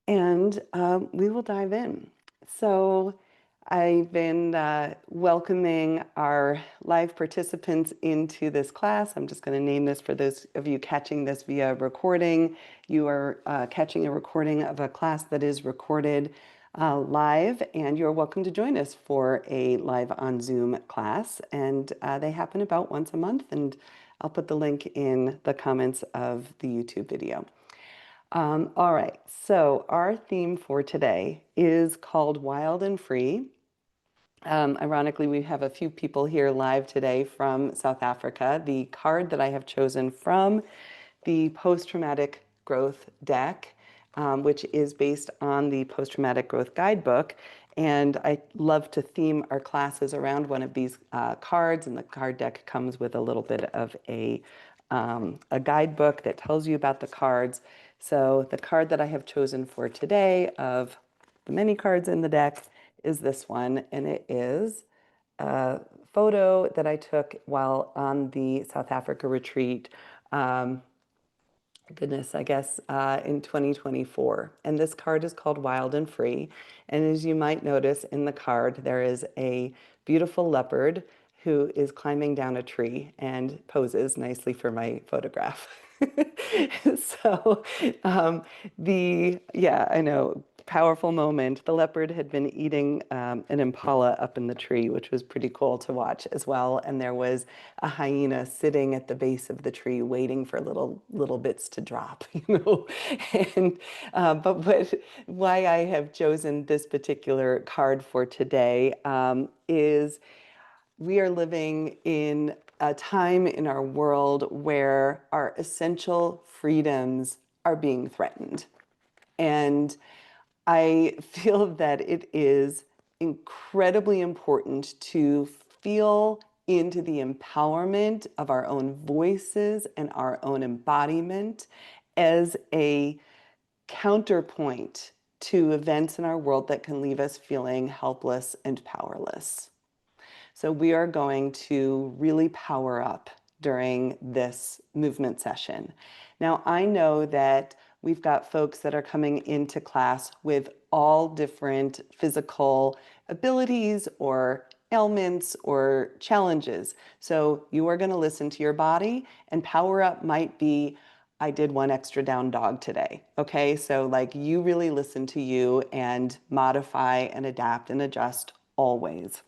and we will dive in. So I've been welcoming our live participants into this class. I'm just going to name this for those of you catching this via recording. You are catching a recording of a class that is recorded live, and you're welcome to join us for a live on Zoom class. And they happen about once a month, and I'll put the link in the comments of the YouTube video. All right, so our theme for today is called Wild and Free. Ironically, we have a few people here live today from South Africa. The card that I have chosen from the post-traumatic growth deck, which is based on the post-traumatic growth guidebook. And I love to theme our classes around one of these cards, and the card deck comes with a little bit of a guidebook that tells you about the cards. So the card that I have chosen for today of the many cards in the deck is this one, and it is a photo that I took while on the South Africa retreat. I guess in 2024. And this card is called Wild and Free. And as you might notice in the card, there is a beautiful leopard who is climbing down a tree and poses nicely for my photograph. So yeah, I know, powerful moment. The leopard had been eating an impala up in the tree, which was pretty cool to watch as well. And there was a hyena sitting at the base of the tree waiting for little bits to drop, you know. And but why I have chosen this particular card for today is we are living in a time in our world where our essential freedoms are being threatened. And I feel that it is incredibly important to feel into the empowerment of our own voices and our own embodiment as a counterpoint to events in our world that can leave us feeling helpless and powerless. So we are going to really power up during this movement session. Now, I know that we've got folks that are coming into class with all different physical abilities or ailments or challenges. So you are going to listen to your body, and power up might be, I did one extra down dog today. Okay, so like you really listen to you and modify and adapt and adjust always.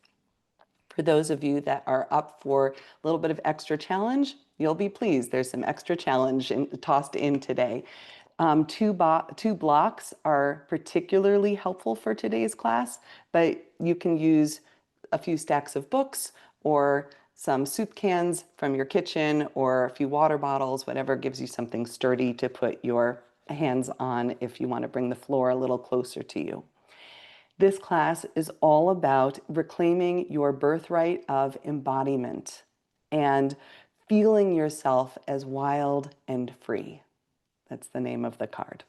For those of you that are up for a little bit of extra challenge, you'll be pleased. There's some extra challenge tossed in today. Two blocks are particularly helpful for today's class, but you can use a few stacks of books or some soup cans from your kitchen or a few water bottles, whatever gives you something sturdy to put your hands on if you want to bring the floor a little closer to you. This class is all about reclaiming your birthright of embodiment and feeling yourself as wild and free. That's the name of the card.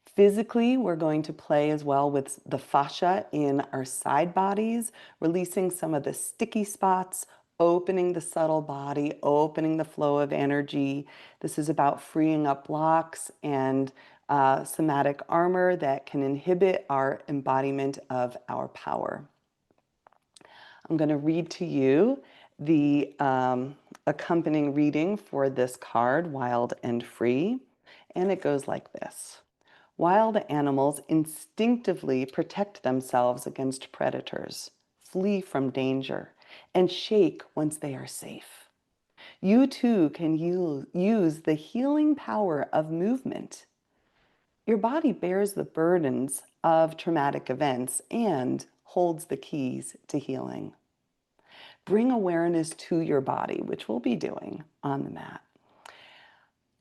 Physically, we're going to play as well with the fascia in our side bodies, releasing some of the sticky spots, opening the subtle body, opening the flow of energy. This is about freeing up blocks and somatic armor that can inhibit our embodiment of our power. I'm going to read to you the accompanying reading for this card, Wild and Free, and it goes like this. Wild animals instinctively protect themselves against predators, flee from danger, and shake once they are safe. You too can use the healing power of movement. Your body bears the burdens of traumatic events and holds the keys to healing. Bring awareness to your body, which we'll be doing on the mat.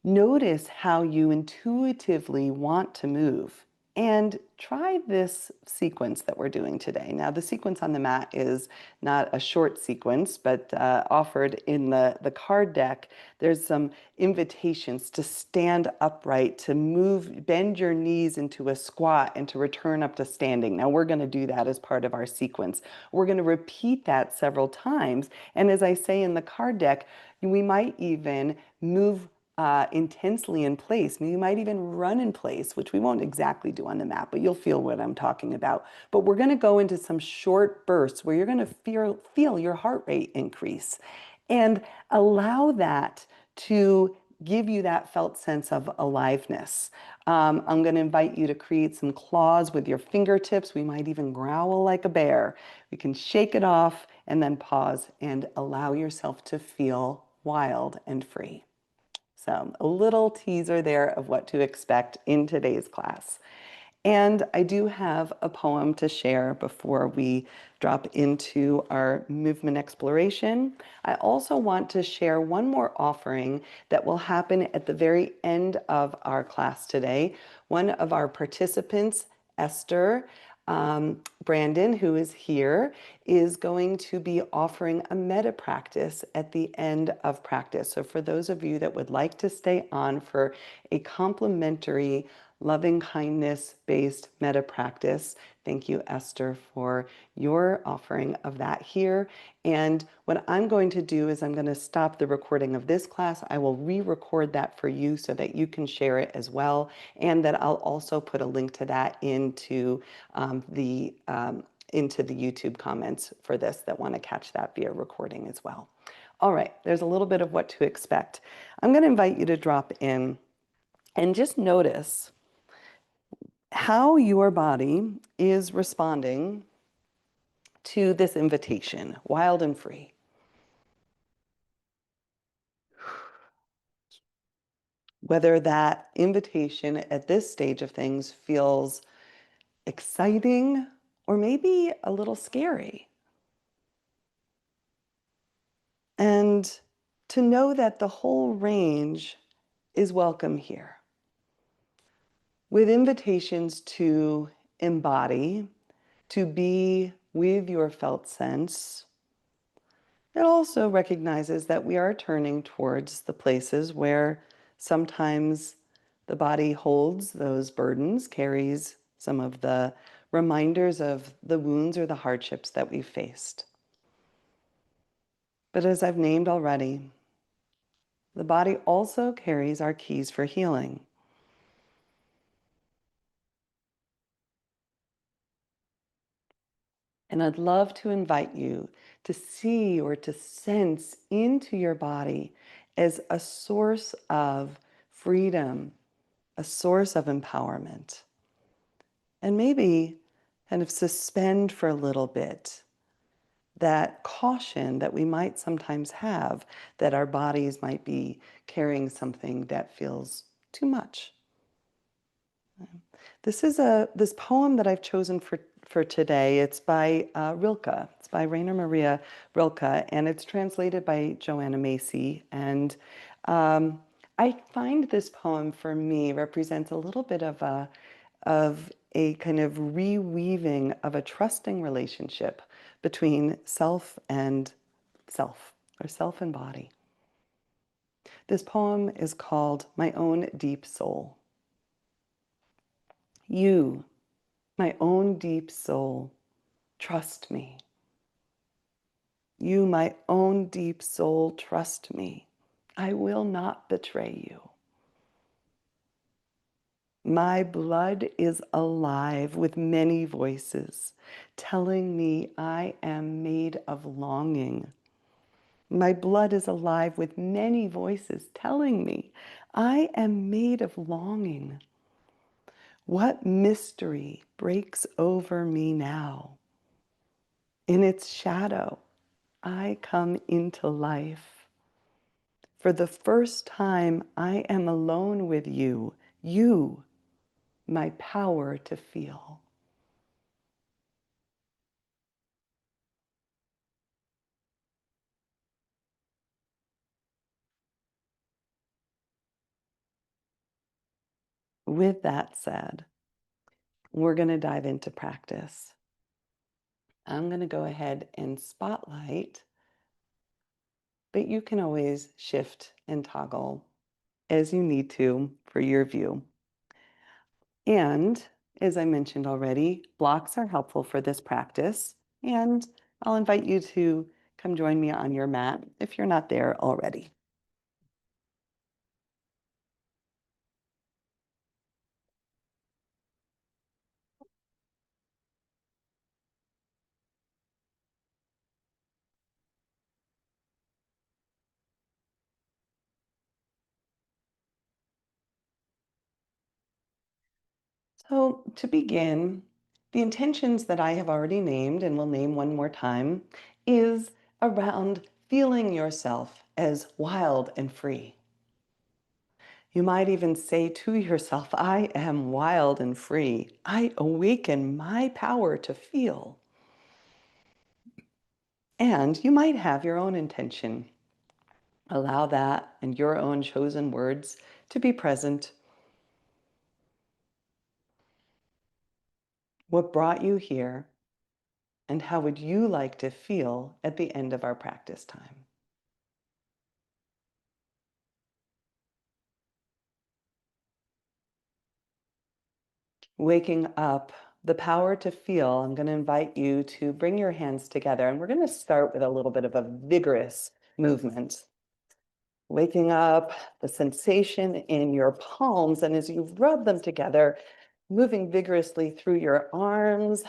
Notice how you intuitively want to move and try this sequence that we're doing today. Now, the sequence on the mat is not a short sequence, but offered in the card deck, there's some invitations to stand upright, to move, bend your knees into a squat and to return up to standing. Now, we're going to do that as part of our sequence. We're going to repeat that several times. And as I say in the card deck, we might even move intensely in place. You might even run in place, which we won't exactly do on the map, but you'll feel what I'm talking about. But we're going to go into some short bursts where you're going to feel your heart rate increase and allow that to give you that felt sense of aliveness. I'm going to invite you to create some claws with your fingertips. We might even growl like a bear. We can shake it off and then pause and allow yourself to feel wild and free. So, a little teaser there of what to expect in today's class. And I do have a poem to share before we drop into our movement exploration. I also want to share one more offering that will happen at the very end of our class today. One of our participants, Esther, Brandon, who is here, is going to be offering a meta practice at the end of practice. So for those of you that would like to stay on for a complimentary loving kindness based meta practice. Thank you, Esther, for your offering of that here. And what I'm going to do is I'm going to stop the recording of this class. I will re-record that for you so that you can share it as well. And that I'll also put a link to that into the YouTube comments for this that want to catch that via recording as well. All right, there's a little bit of what to expect. I'm going to invite you to drop in and just notice how your body is responding to this invitation, wild and free. Whether that invitation at this stage of things feels exciting or maybe a little scary. And to know that the whole range is welcome here. With invitations to embody, to be with your felt sense, it also recognizes that we are turning towards the places where sometimes the body holds those burdens, carries some of the reminders of the wounds or the hardships that we've faced. But as I've named already, the body also carries our keys for healing. And I'd love to invite you to see or to sense into your body as a source of freedom, a source of empowerment. And maybe kind of suspend for a little bit that caution that we might sometimes have that our bodies might be carrying something that feels too much. This poem that I've chosen for today. It's by Rilke. It's by Rainer Maria Rilke, and it's translated by Joanna Macy. And I find this poem for me represents a little bit of a kind of reweaving of a trusting relationship between self and self, or self and body. This poem is called My Own Deep Soul. You, my own deep soul, trust me. You, my own deep soul, trust me. I will not betray you. My blood is alive with many voices telling me I am made of longing. My blood is alive with many voices telling me I am made of longing. What mystery breaks over me now? In its shadow, I come into life. For the first time, I am alone with you, my power to feel. With that said, we're going to dive into practice. I'm going to go ahead and spotlight, but you can always shift and toggle as you need to for your view. And as I mentioned already, blocks are helpful for this practice, and I'll invite you to come join me on your mat if you're not there already. So, to begin, the intentions that I have already named and will name one more time is around feeling yourself as wild and free. You might even say to yourself, I am wild and free. I awaken my power to feel. And you might have your own intention. Allow that and your own chosen words to be present. What brought you here, and how would you like to feel at the end of our practice time? Waking up, the power to feel, I'm going to invite you to bring your hands together, and we're going to start with a little bit of a vigorous movement. Waking up, the sensation in your palms, and as you rub them together, moving vigorously through your arms.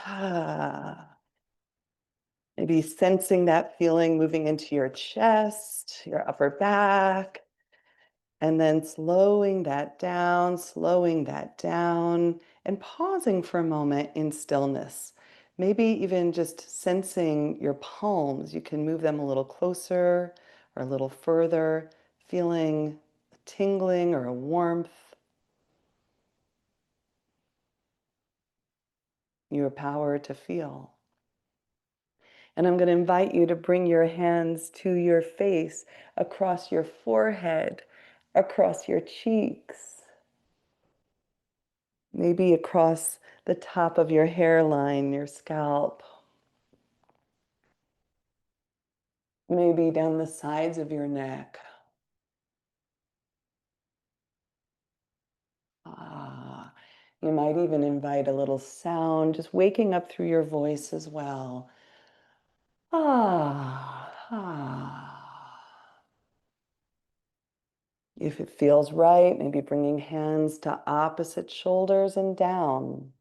Maybe sensing that feeling moving into your chest, your upper back, and then slowing that down, and pausing for a moment in stillness. Maybe even just sensing your palms. You can move them a little closer or a little further, feeling a tingling or a warmth, your power to feel. And I'm going to invite you to bring your hands to your face, across your forehead, across your cheeks, maybe across the top of your hairline, your scalp, maybe down the sides of your neck. Ah, you might even invite a little sound, just waking up through your voice as well. Ah, ah. If it feels right, maybe bringing hands to opposite shoulders and down.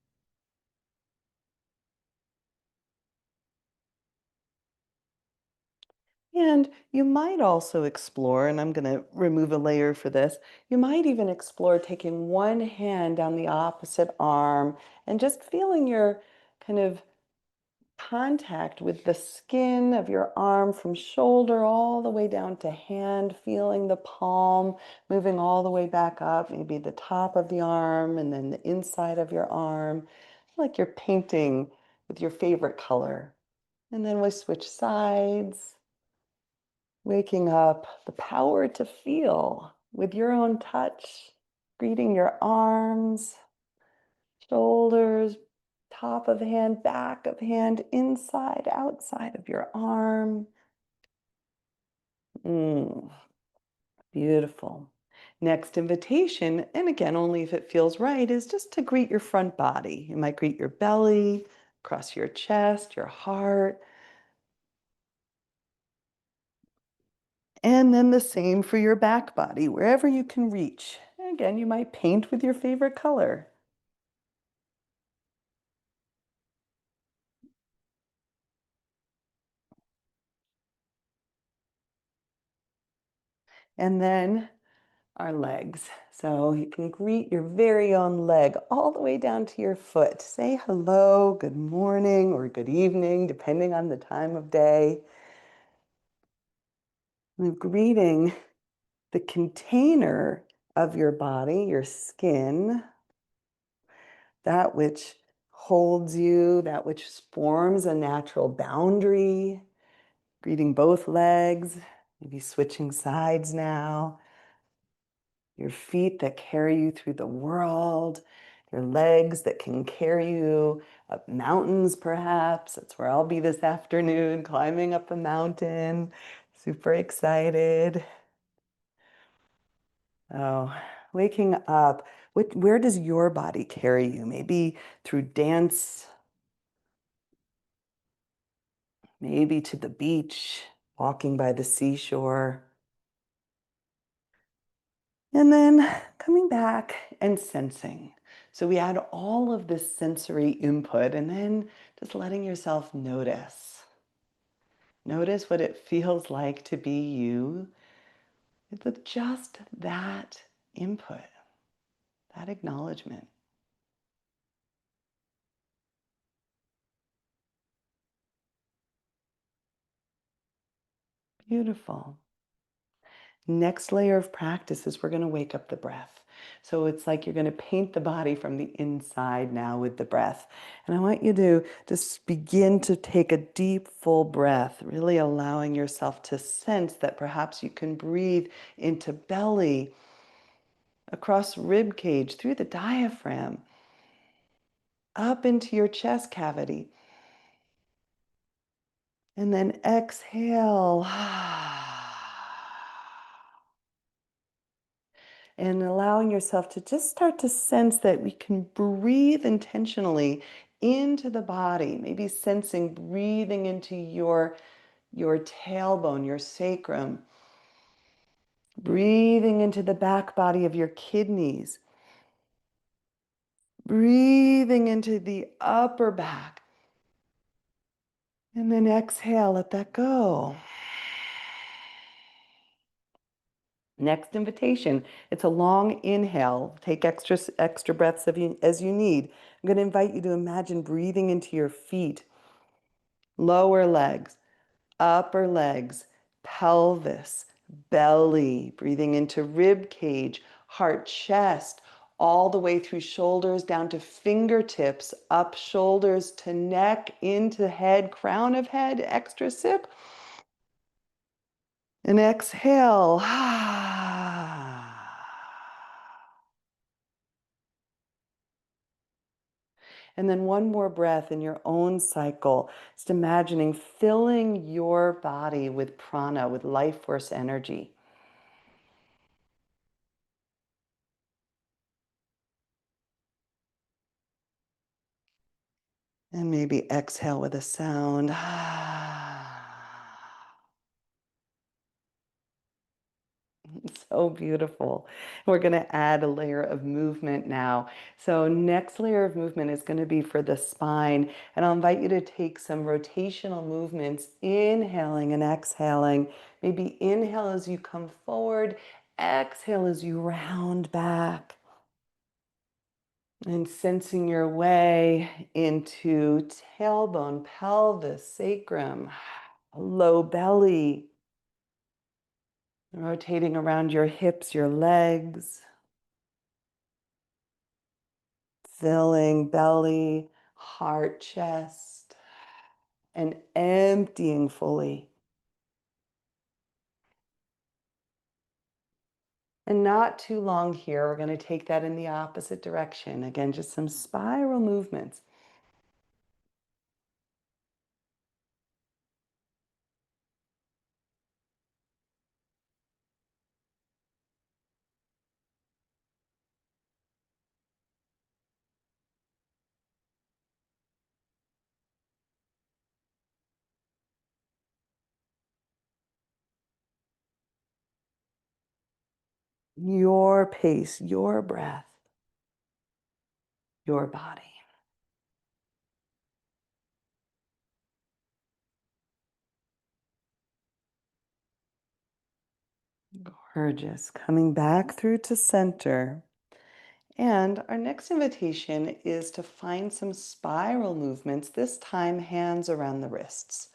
And you might also explore, and I'm going to remove a layer for this, you might even explore taking one hand down the opposite arm and just feeling your kind of contact with the skin of your arm from shoulder all the way down to hand, feeling the palm moving all the way back up, maybe the top of the arm and then the inside of your arm, like you're painting with your favorite color. And then we switch sides. Waking up, the power to feel with your own touch, greeting your arms, shoulders, top of hand, back of hand, inside, outside of your arm. Mm, beautiful. Next invitation, and again, only if it feels right, is just to greet your front body. You might greet your belly, across your chest, your heart, and then the same for your back body, wherever you can reach. And again, you might paint with your favorite color. And then our legs. So you can greet your very own leg all the way down to your foot. Say hello, good morning, or good evening, depending on the time of day. And greeting the container of your body, your skin, that which holds you, that which forms a natural boundary. Greeting both legs, maybe switching sides now. Your feet that carry you through the world, your legs that can carry you up mountains, perhaps. That's where I'll be this afternoon, climbing up a mountain. Super excited. Oh, waking up. Where does your body carry you? Maybe through dance, maybe to the beach, walking by the seashore. And then coming back and sensing. So we add all of this sensory input and then just letting yourself notice. Notice what it feels like to be you with just that input, that acknowledgement. Beautiful. Next layer of practice is we're going to wake up the breath. So it's like you're going to paint the body from the inside now with the breath. And I want you to just begin to take a deep, full breath, really allowing yourself to sense that perhaps you can breathe into belly, across rib cage, through the diaphragm, up into your chest cavity. And then exhale. And allowing yourself to just start to sense that we can breathe intentionally into the body, maybe sensing breathing into your tailbone, your sacrum, breathing into the back body of your kidneys, breathing into the upper back, and then exhale, let that go. Next invitation, it's a long inhale. Take extra breaths as you need. I'm going to invite you to imagine breathing into your feet, lower legs, upper legs, pelvis, belly, breathing into rib cage, heart, chest, all the way through shoulders down to fingertips, up shoulders to neck, into head, crown of head, extra sip. And exhale. And then one more breath in your own cycle. Just imagining filling your body with prana, with life force energy. And maybe exhale with a sound. So beautiful. We're going to add a layer of movement now. So next layer of movement is going to be for the spine. And I'll invite you to take some rotational movements, inhaling and exhaling. Maybe inhale as you come forward, exhale as you round back. And sensing your way into tailbone, pelvis, sacrum, low belly, rotating around your hips, your legs, filling belly, heart, chest, and emptying fully. And not too long here, we're going to take that in the opposite direction. Again, just some spiral movements. Your pace, your breath, your body. Gorgeous. Coming back through to center. And our next invitation is to find some spiral movements, this time hands around the wrists.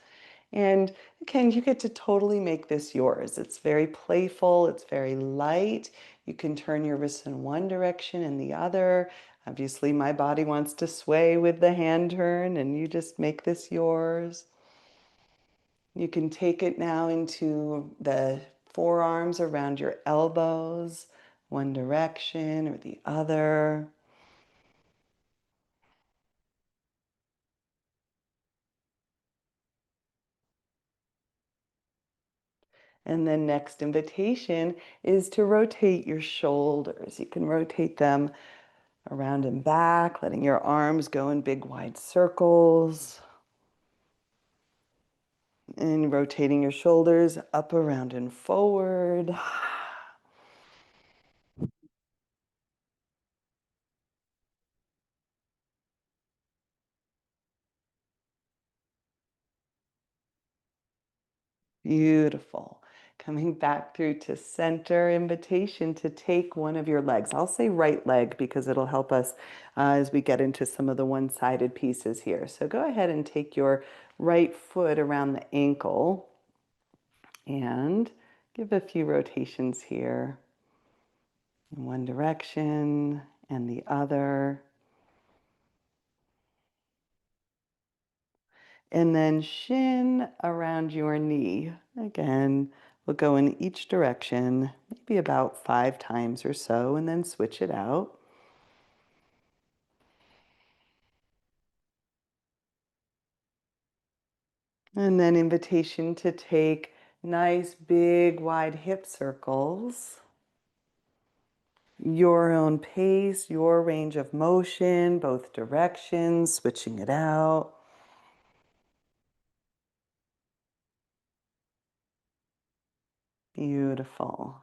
And again, you get to totally make this yours. It's very playful, it's very light. You can turn your wrists in one direction and the other. Obviously, my body wants to sway with the hand turn, and you just make this yours. You can take it now into the forearms around your elbows, one direction or the other. And then next invitation is to rotate your shoulders. You can rotate them around and back, letting your arms go in big wide circles. And rotating your shoulders up, around, and forward. Beautiful. Coming back through to center, invitation to take one of your legs. I'll say right leg because it'll help us as we get into some of the one-sided pieces here. So go ahead and take your right foot around the ankle And give a few rotations here in one direction and the other. And then shin around your knee. Again, we'll go in each direction, maybe about 5 times or so, and then switch it out. And then invitation to take nice, big, wide hip circles. Your own pace, your range of motion, both directions, switching it out. Beautiful.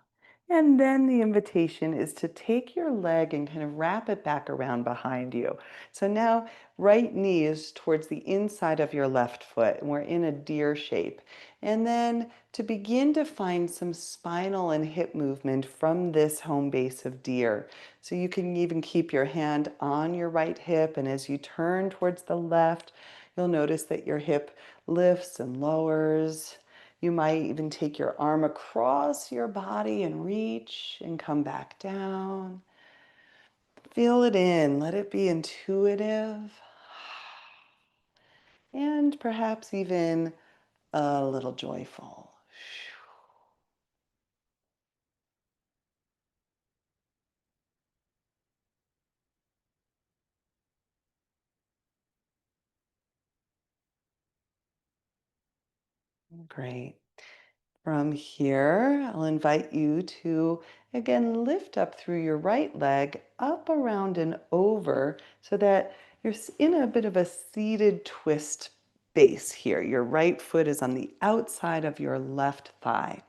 And then the invitation is to take your leg and kind of wrap it back around behind you. So now right knee is towards the inside of your left foot, and we're in a deer shape. And then to begin to find some spinal and hip movement from this home base of deer. So you can even keep your hand on your right hip, and as you turn towards the left, you'll notice that your hip lifts and lowers. You might even take your arm across your body and reach and come back down. Feel it in. Let it be intuitive and perhaps even a little joyful. Great. From here, I'll invite you to again lift up through your right leg, up, around, and over, so that you're in a bit of a seated twist base here. Your right foot is on the outside of your left thigh.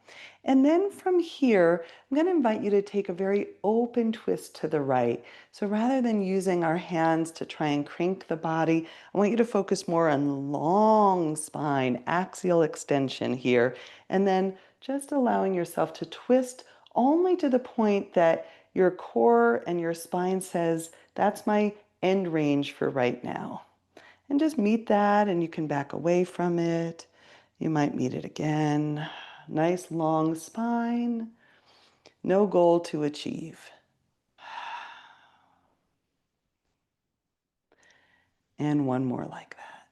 And then from here, I'm going to invite you to take a very open twist to the right. So rather than using our hands to try and crank the body, I want you to focus more on long spine, axial extension here, and then just allowing yourself to twist only to the point that your core and your spine says, that's my end range for right now. And just meet that, and you can back away from it. You might meet it again. Nice long spine, no goal to achieve. And one more like that.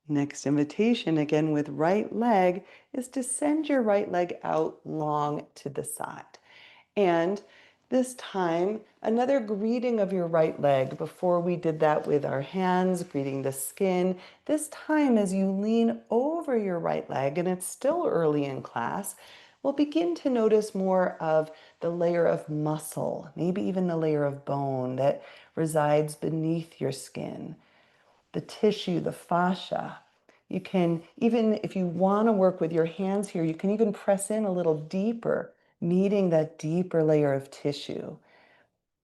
Next invitation, again with right leg, is to send your right leg out long to the side. And this time, another greeting of your right leg. Before we did that with our hands, greeting the skin. This time, as you lean over your right leg, and it's still early in class, we'll begin to notice more of the layer of muscle, maybe even the layer of bone that resides beneath your skin, the tissue, the fascia. You can, even if you want to work with your hands here, you can even press in a little deeper, meeting that deeper layer of tissue.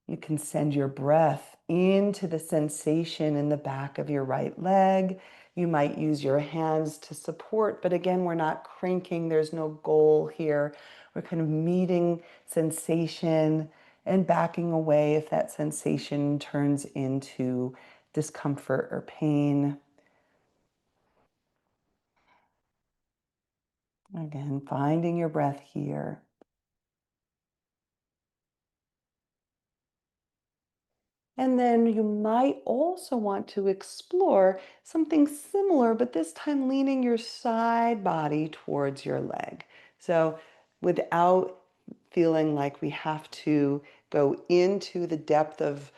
You can send your breath into the sensation in the back of your right leg. You might use your hands to support, but again, we're not cranking. There's no goal here. We're kind of meeting sensation and backing away if that sensation turns into discomfort or pain. Again, finding your breath here. And then you might also want to explore something similar, but this time leaning your side body towards your leg. So without feeling like we have to go into the depth of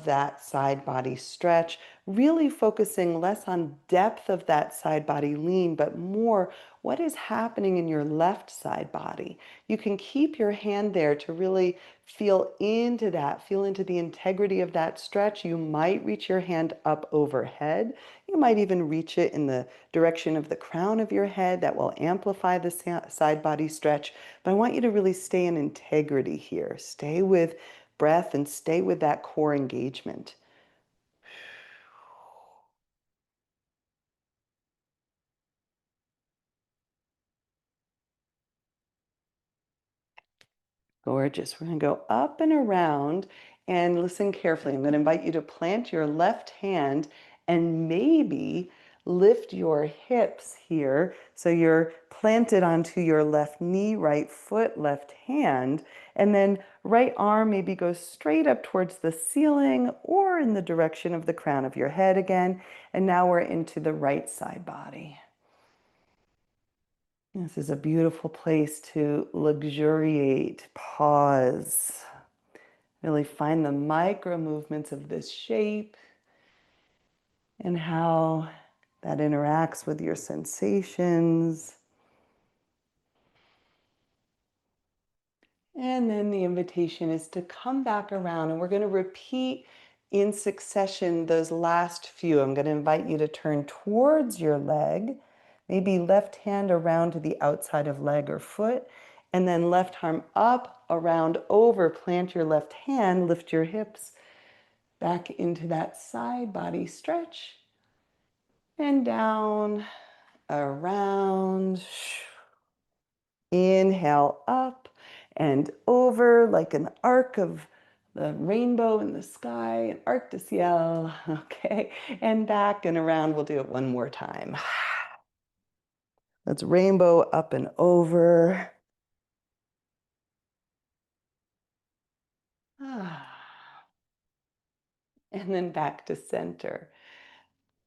that side body stretch, really focusing less on depth of that side body lean, but more what is happening in your left side body. You can keep your hand there to really feel into that, feel into the integrity of that stretch. You might reach your hand up overhead. You might even reach it in the direction of the crown of your head. That will amplify the side body stretch. But I want you to really stay in integrity here. Stay with breath and stay with that core engagement. Gorgeous. We're going to go up and around and listen carefully. I'm going to invite you to plant your left hand and maybe Lift your hips here so you're planted onto your left knee, right foot, left hand, and then right arm maybe goes straight up towards the ceiling or in the direction of the crown of your head again. And now we're into the right side body. This is a beautiful place to luxuriate, pause, really find the micro movements of this shape and how that interacts with your sensations. And then the invitation is to come back around, and we're going to repeat in succession those last few. I'm going to invite you to turn towards your leg, maybe left hand around to the outside of leg or foot, and then left arm up, around, over, plant your left hand, lift your hips back into that side body stretch, and down, around. Inhale up and over like an arc of the rainbow in the sky, an arc de ciel. Okay, and back and around. We'll do it one more time. Let's rainbow up and over. And then back to center.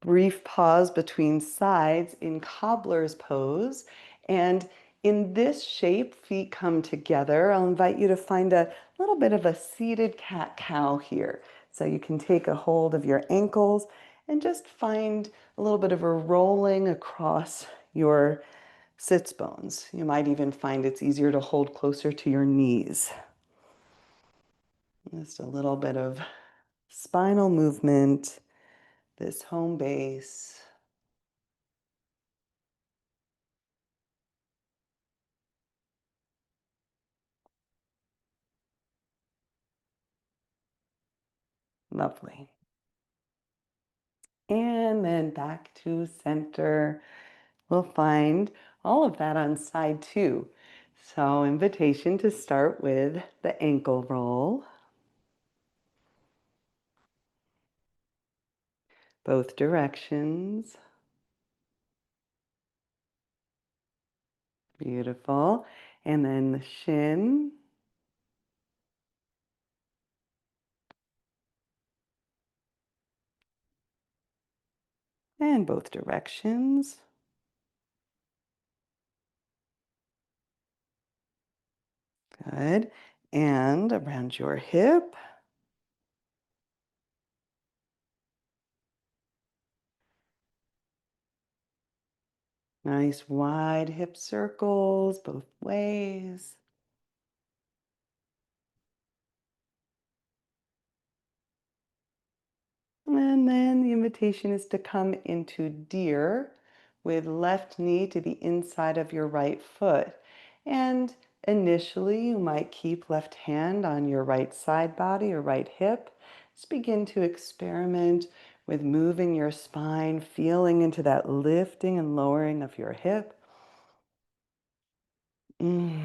Brief pause between sides in cobbler's pose. And in this shape, feet come together. I'll invite you to find a little bit of a seated cat-cow here. So you can take a hold of your ankles and just find a little bit of a rolling across your sits bones. You might even find it's easier to hold closer to your knees. Just a little bit of spinal movement, this home base. Lovely. And then back to center. We'll find all of that on side two. So invitation to start with the ankle roll. Both directions. Beautiful. And then the shin. And both directions. Good. And around your hip. Nice wide hip circles both ways. And then the invitation is to come into deer with left knee to the inside of your right foot. And initially, you might keep left hand on your right side body or right hip. Just begin to experiment with moving your spine, feeling into that lifting and lowering of your hip. Mm,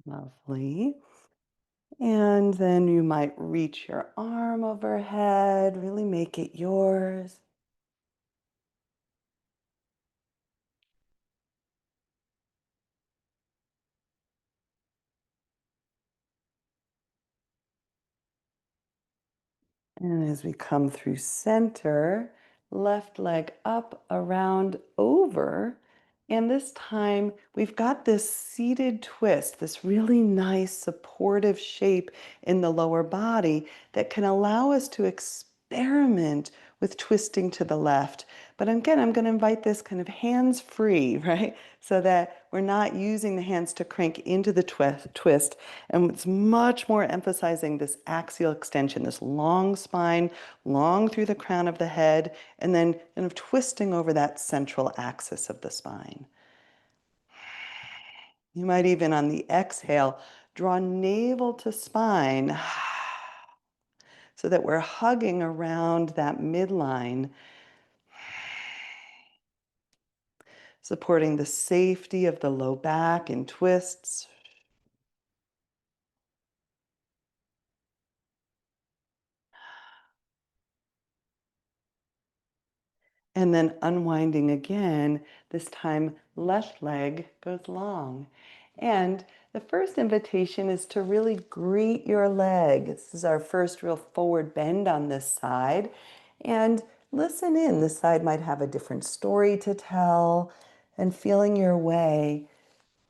lovely. And then you might reach your arm overhead, really make it yours. And as we come through center, left leg up, around, over. And this time we've got this seated twist, this really nice supportive shape in the lower body that can allow us to experiment with twisting to the left. But again, I'm going to invite this kind of hands free, right? So that we're not using the hands to crank into the twist. And it's much more emphasizing this axial extension, this long spine, long through the crown of the head, and then kind of twisting over that central axis of the spine. You might even on the exhale, draw navel to spine so that we're hugging around that midline. supporting the safety of the low back in twists. And then unwinding again, this time left leg goes long. And the first invitation is to really greet your leg. This is our first real forward bend on this side. And listen in. This side might have a different story to tell, and feeling your way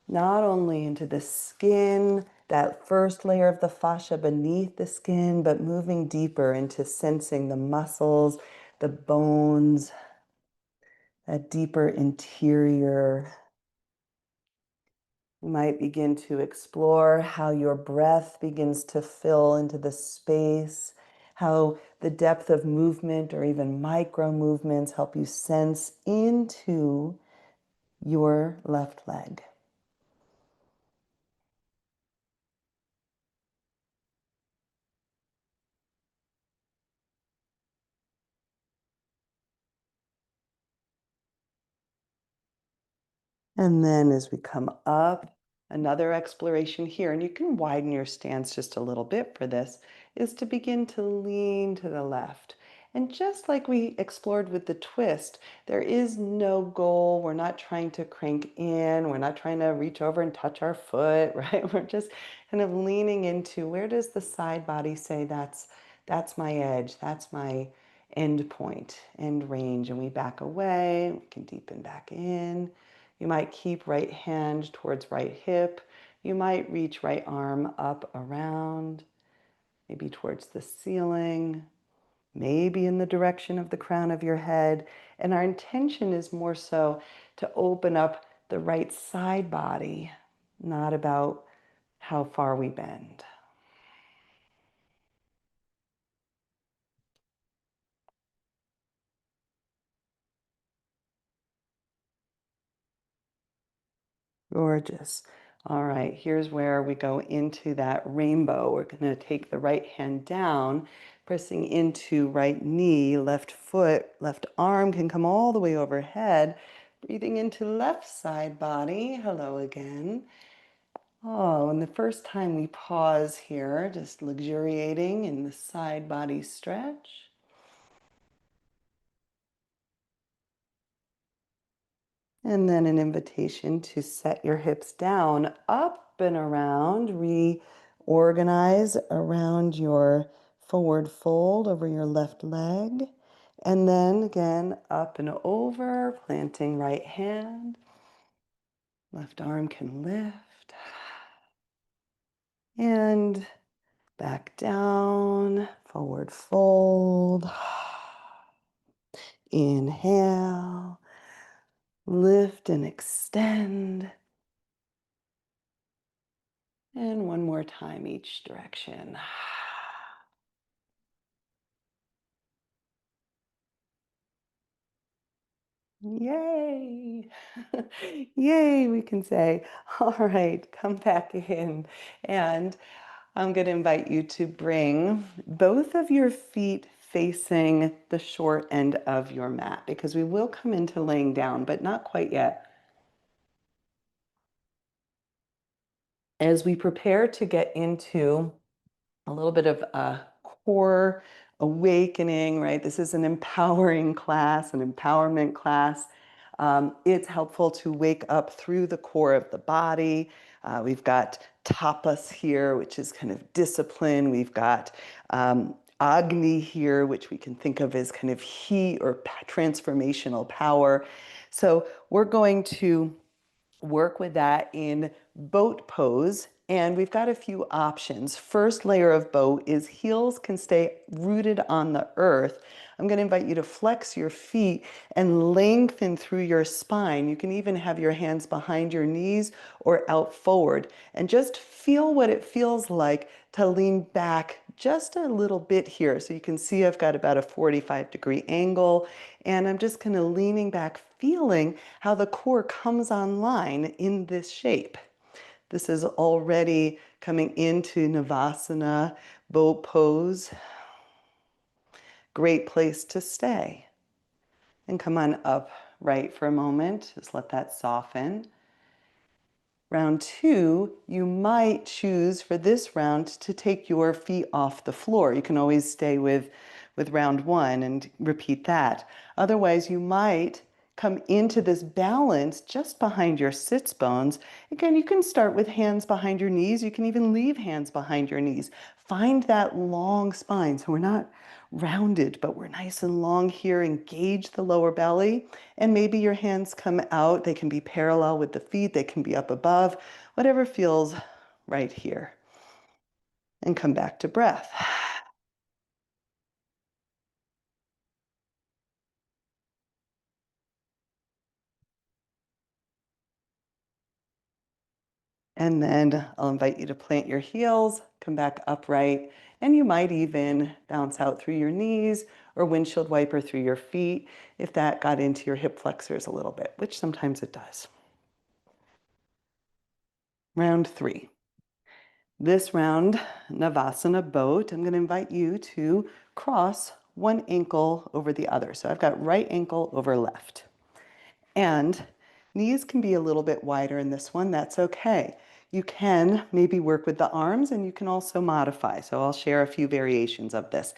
not only into the skin, that first layer of the fascia beneath the skin, but moving deeper into sensing the muscles, the bones, that deeper interior. You might begin to explore how your breath begins to fill into the space, how the depth of movement or even micro movements help you sense into your left leg. And then as we come up, another exploration here, and you can widen your stance just a little bit for this, is to begin to lean to the left. And just like we explored with the twist, there is no goal. We're not trying to crank in. We're not trying to reach over and touch our foot, right? We're just kind of leaning into where does the side body say that's my edge, that's my end point, end range. And we back away, we can deepen back in. You might keep right hand towards right hip. You might reach right arm up around, maybe towards the ceiling, maybe in the direction of the crown of your head. And our intention is more so to open up the right side body, not about how far we bend. Gorgeous. All right, here's where we go into that rainbow. We're going to take the right hand down, pressing into right knee, left foot, left arm can come all the way overhead. Breathing into left side body. Hello again. Oh, and the first time we pause here, just luxuriating in the side body stretch. And then an invitation to set your hips down, up and around, reorganize around your forward fold over your left leg. And then again, up and over, planting right hand. Left arm can lift. And back down, forward fold. Inhale, lift and extend. And one more time each direction. Yay! Yay, we can say. All right, come back in. And I'm going to invite you to bring both of your feet facing the short end of your mat because we will come into laying down, but not quite yet. As we prepare to get into a little bit of a core awakening, right? This is an empowering class, an empowerment class. It's helpful to wake up through the core of the body. We've got tapas here, which is kind of discipline. We've got Agni here, which we can think of as kind of heat or transformational power. So we're going to work with that in boat pose. And we've got a few options. First layer of boat is heels can stay rooted on the earth. I'm going to invite you to flex your feet and lengthen through your spine. You can even have your hands behind your knees or out forward. And just feel what it feels like to lean back just a little bit here. So you can see I've got about a 45-degree angle. And I'm just kind of leaning back, feeling how the core comes online in this shape. This is already coming into Navasana, boat pose. Great place to stay. And come on up right for a moment. Just let that soften. Round two, you might choose for this round to take your feet off the floor. You can always stay with round one and repeat that. Otherwise, you might come into this balance just behind your sits bones. Again, you can start with hands behind your knees. You can even leave hands behind your knees. Find that long spine. So we're not rounded, but we're nice and long here. Engage the lower belly. And maybe your hands come out. They can be parallel with the feet. They can be up above, whatever feels right here. And come back to breath. And then I'll invite you to plant your heels, come back upright, and you might even bounce out through your knees or windshield wiper through your feet if that got into your hip flexors a little bit, which sometimes it does. Round three. This round, Navasana boat, I'm going to invite you to cross one ankle over the other. So I've got right ankle over left. And knees can be a little bit wider in this one. That's okay. You can maybe work with the arms and you can also modify. So I'll share a few variations of this.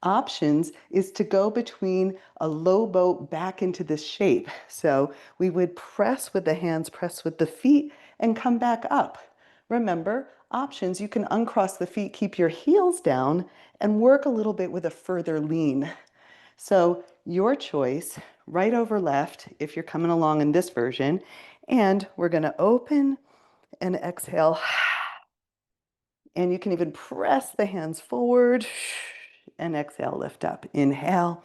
Options is to go between a low boat back into this shape. So we would press with the hands, press with the feet, and come back up. Remember, options, you can uncross the feet, keep your heels down, and work a little bit with a further lean. So your choice, right over left, if you're coming along in this version, and we're going to open and exhale. And you can even press the hands forward and exhale, lift up. Inhale.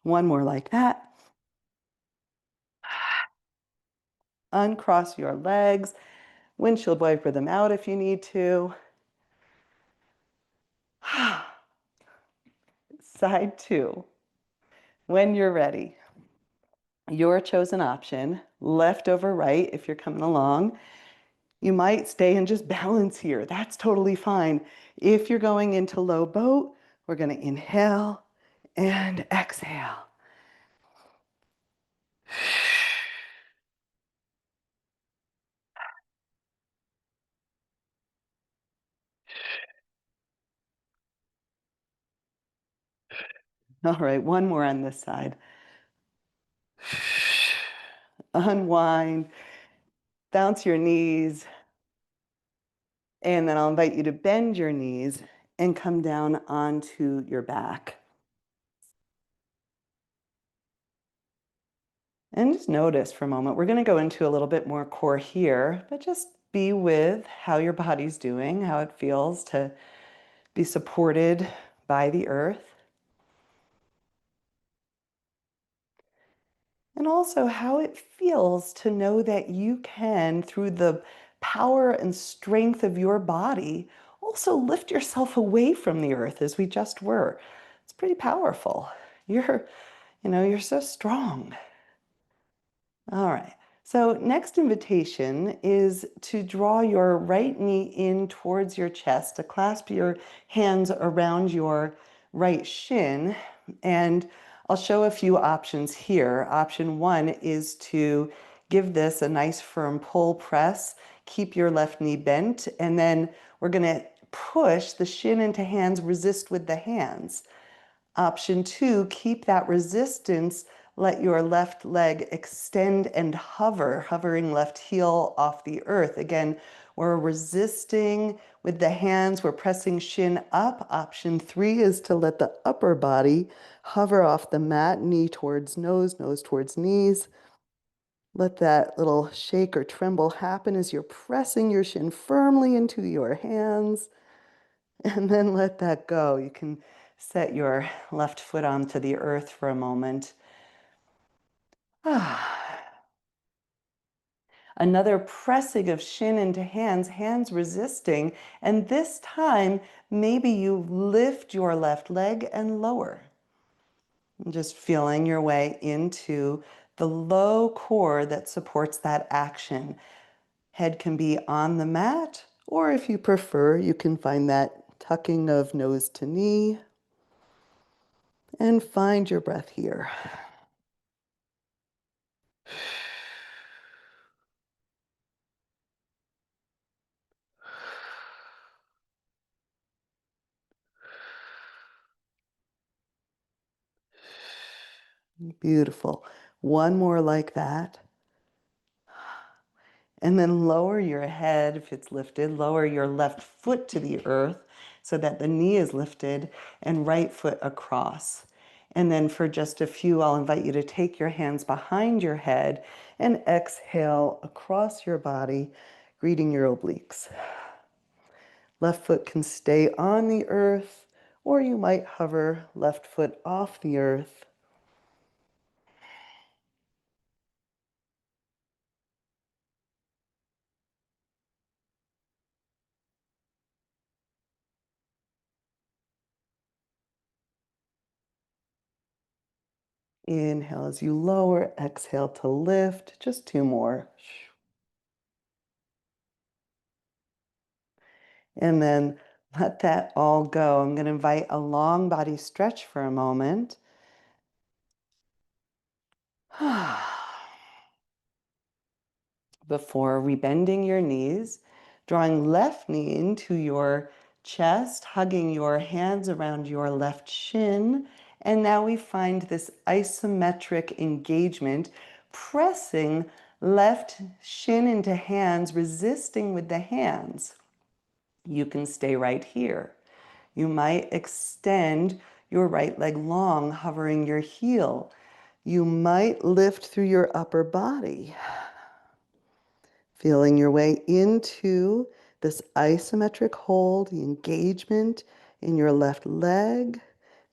One more like that. Uncross your legs. Windshield wiper them out if you need to. Side two. When you're ready, your chosen option, left over right if you're coming along. You might stay and just balance here. That's totally fine. If you're going into low boat, we're going to inhale and exhale. All right, one more on this side. Unwind, bounce your knees, and then I'll invite you to bend your knees and come down onto your back. And just notice for a moment, we're going to go into a little bit more core here, but just be with how your body's doing, how it feels to be supported by the earth. And also how it feels to know that you can, through the power and strength of your body, also lift yourself away from the earth as we just were. It's pretty powerful. You're so strong. All right. So next invitation is to draw your right knee in towards your chest, to clasp your hands around your right shin. And I'll show a few options here. Option one is to give this a nice firm pull press, keep your left knee bent, and then we're going to push the shin into hands, resist with the hands. Option two, keep that resistance. Let your left leg extend and hover, hovering left heel off the earth. Again, we're resisting with the hands. We're pressing shin up. Option three is to let the upper body hover off the mat, knee towards nose, nose towards knees. Let that little shake or tremble happen as you're pressing your shin firmly into your hands. And then let that go. You can set your left foot onto the earth for a moment. Another pressing of shin into hands, hands resisting. And this time, maybe you lift your left leg and lower. And just feeling your way into the low core that supports that action. Head can be on the mat, or if you prefer, you can find that tucking of nose to knee, and find your breath here. Beautiful. One more like that. And then lower your head if it's lifted. Lower your left foot to the earth so that the knee is lifted and right foot across. And then for just a few, I'll invite you to take your hands behind your head and exhale across your body, greeting your obliques. Left foot can stay on the earth, or you might hover left foot off the earth. Inhale as you lower, exhale to lift. Just two more. And then let that all go. I'm going to invite a long body stretch for a moment. Before rebending your knees, drawing left knee into your chest, hugging your hands around your left shin. And now we find this isometric engagement, pressing left shin into hands, resisting with the hands. You can stay right here. You might extend your right leg long, hovering your heel. You might lift through your upper body, feeling your way into this isometric hold, the engagement in your left leg,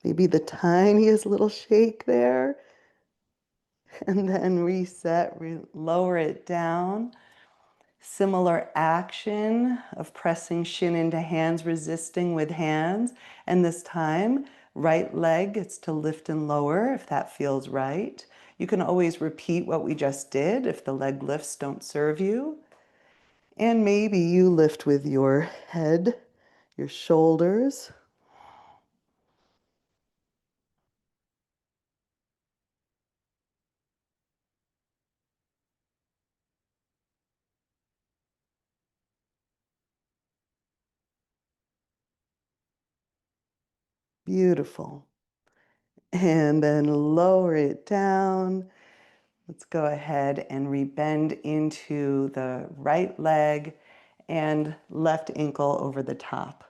maybe the tiniest little shake there, and then reset, lower it down. Similar action of pressing shin into hands, resisting with hands. And this time, right leg gets to lift and lower if that feels right. You can always repeat what we just did if the leg lifts don't serve you. And maybe you lift with your head, your shoulders. Beautiful. And then lower it down. Let's go ahead and rebend into the right leg and left ankle over the top.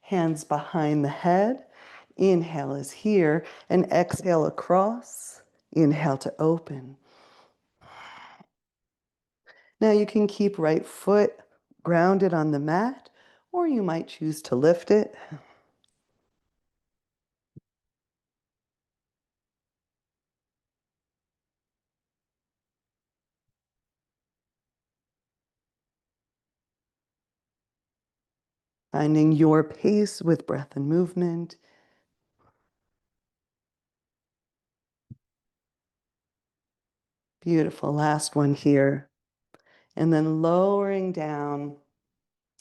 Hands behind the head. Inhale is here and exhale across. Inhale to open. Now you can keep right foot grounded on the mat, or you might choose to lift it. Finding your pace with breath and movement. Beautiful. Last one here. And then lowering down.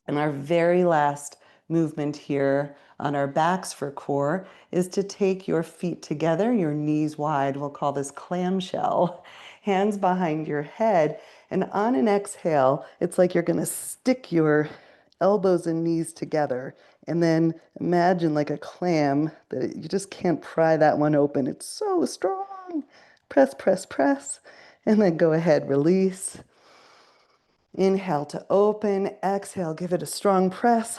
And our very last movement here on our backs for core is to take your feet together, your knees wide. We'll call this clamshell. Hands behind your head. And on an exhale, it's like you're going to stick your elbows and knees together. And then imagine like a clam that you just can't pry that one open. It's so strong. Press, press, press. And then go ahead, release. Inhale to open. Exhale, give it a strong press.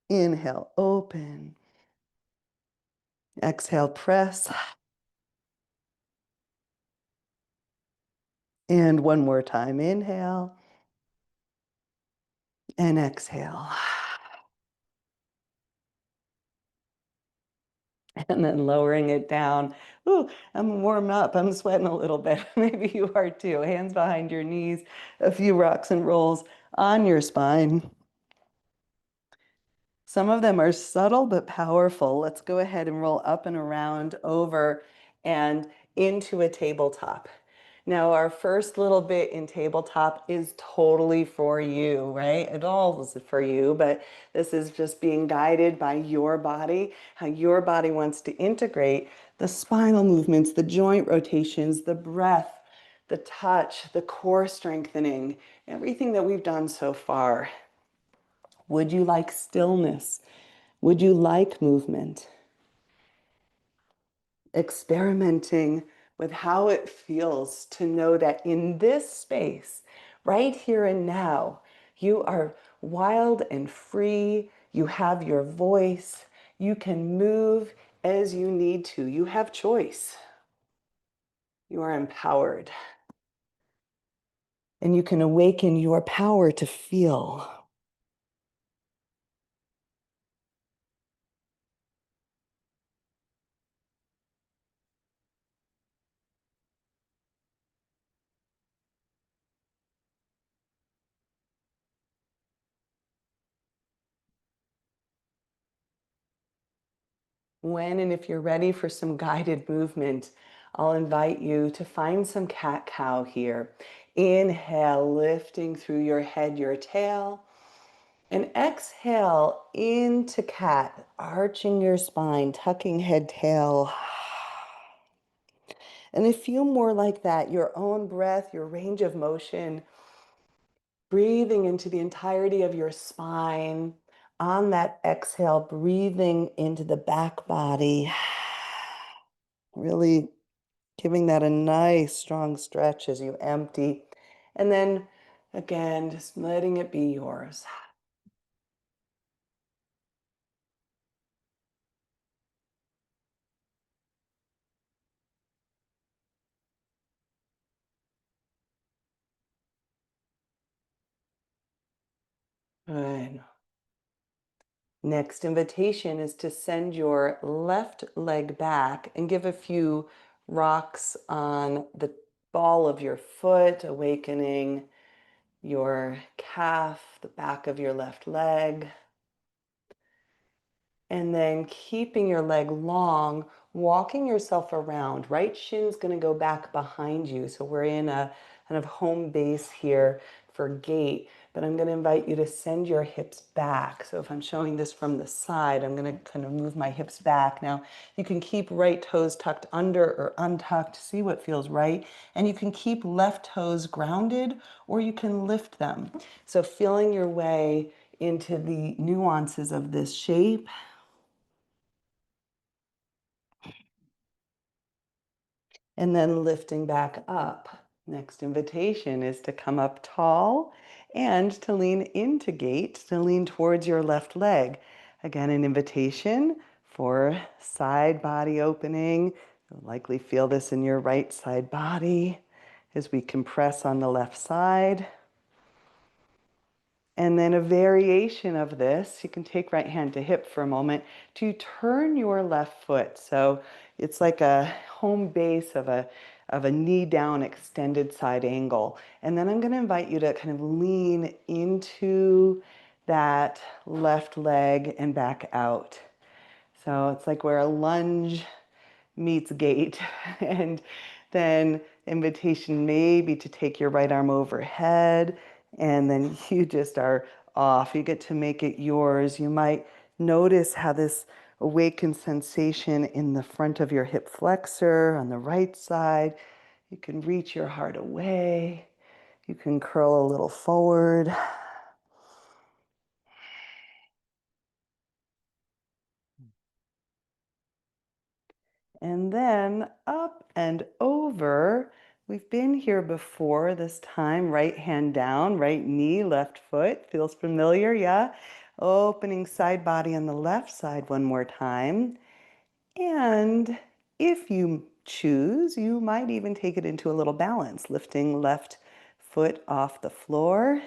Inhale, open. Exhale, press. And one more time. Inhale and exhale. And then lowering it down. Ooh, I'm warm up. I'm sweating a little bit. Maybe you are too. Hands behind your knees, a few rocks and rolls on your spine. Some of them are subtle but powerful. Let's go ahead and roll up and around, over and into a tabletop. Now, our first little bit in tabletop is totally for you, right? It all is for you, but this is just being guided by your body, how your body wants to integrate the spinal movements, the joint rotations, the breath, the touch, the core strengthening, everything that we've done so far. Would you like stillness? Would you like movement? Experimenting with how it feels to know that in this space, right here and now, you are wild and free. You have your voice. You can move as you need to. You have choice. You are empowered. And you can awaken your power to feel. When and if you're ready for some guided movement, I'll invite you to find some cat-cow here. Inhale, lifting through your head, your tail. And exhale into cat, arching your spine, tucking head, tail. And a few more like that, your own breath, your range of motion, breathing into the entirety of your spine. On that exhale, breathing into the back body. Really giving that a nice strong stretch as you empty. And then again, just letting it be yours. Good. Next invitation is to send your left leg back and give a few rocks on the ball of your foot, awakening your calf, the back of your left leg. And then keeping your leg long, walking yourself around. Right shin's going to go back behind you. So we're in a kind of home base here for gait. But I'm going to invite you to send your hips back. So if I'm showing this from the side, I'm going to kind of move my hips back. Now, you can keep right toes tucked under or untucked. See what feels right. And you can keep left toes grounded or you can lift them. So feeling your way into the nuances of this shape. And then lifting back up. Next invitation is to come up tall and to lean into gait, to lean towards your left leg. Again, an invitation for side body opening. You'll likely feel this in your right side body as we compress on the left side. And then a variation of this, you can take right hand to hip for a moment to turn your left foot. So it's like a home base of a knee down extended side angle. And then I'm going to invite you to kind of lean into that left leg and back out. So it's like where a lunge meets gait. And then invitation maybe to take your right arm overhead, and then you just are off. You get to make it yours. You might notice how this awakened sensation in the front of your hip flexor on the right side. You can reach your heart away. You can curl a little forward. And then up and over. We've been here before this time. Right hand down, right knee, left foot. Feels familiar, yeah? Opening side body on the left side one more time. And if you choose, you might even take it into a little balance, lifting left foot off the floor.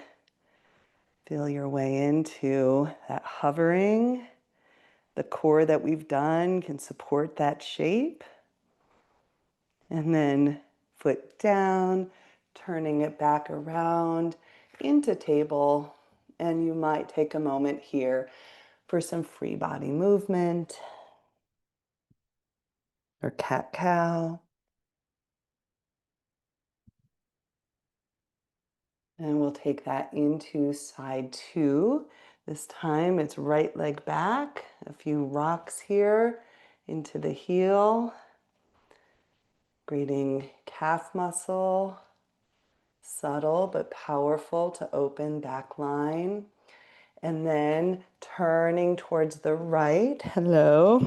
Feel your way into that hovering. The core that we've done can support that shape. And then foot down, turning it back around into table. And you might take a moment here for some free body movement or cat-cow. And we'll take that into side two. This time it's right leg back, a few rocks here into the heel, breathing calf muscle, subtle but powerful to open back line. And then turning towards the right, hello,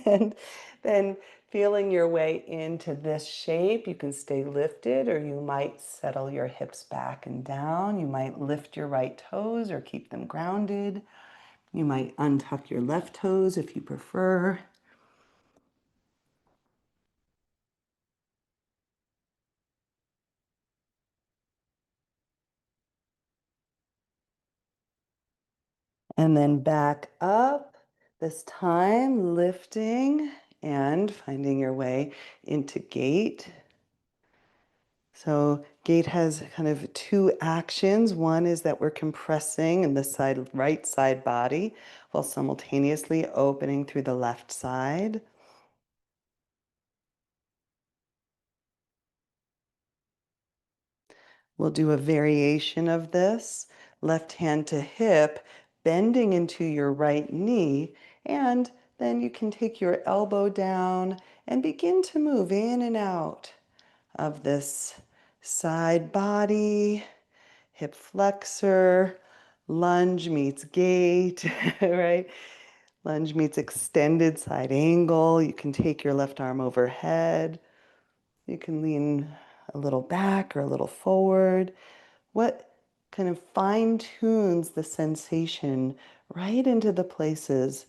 and then feeling your way into this shape. You can stay lifted, or you might settle your hips back and down. You might lift your right toes or keep them grounded. You might untuck your left toes if you prefer. And then back up, this time lifting and finding your way into gate. So gate has kind of two actions. One is that we're compressing in the right side body while simultaneously opening through the left side. We'll do a variation of this, left hand to hip, bending into your right knee, and then you can take your elbow down and begin to move in and out of this side body, hip flexor, lunge meets gate, right? Lunge meets extended side angle. You can take your left arm overhead. You can lean a little back or a little forward. What kind of fine tunes the sensation right into the places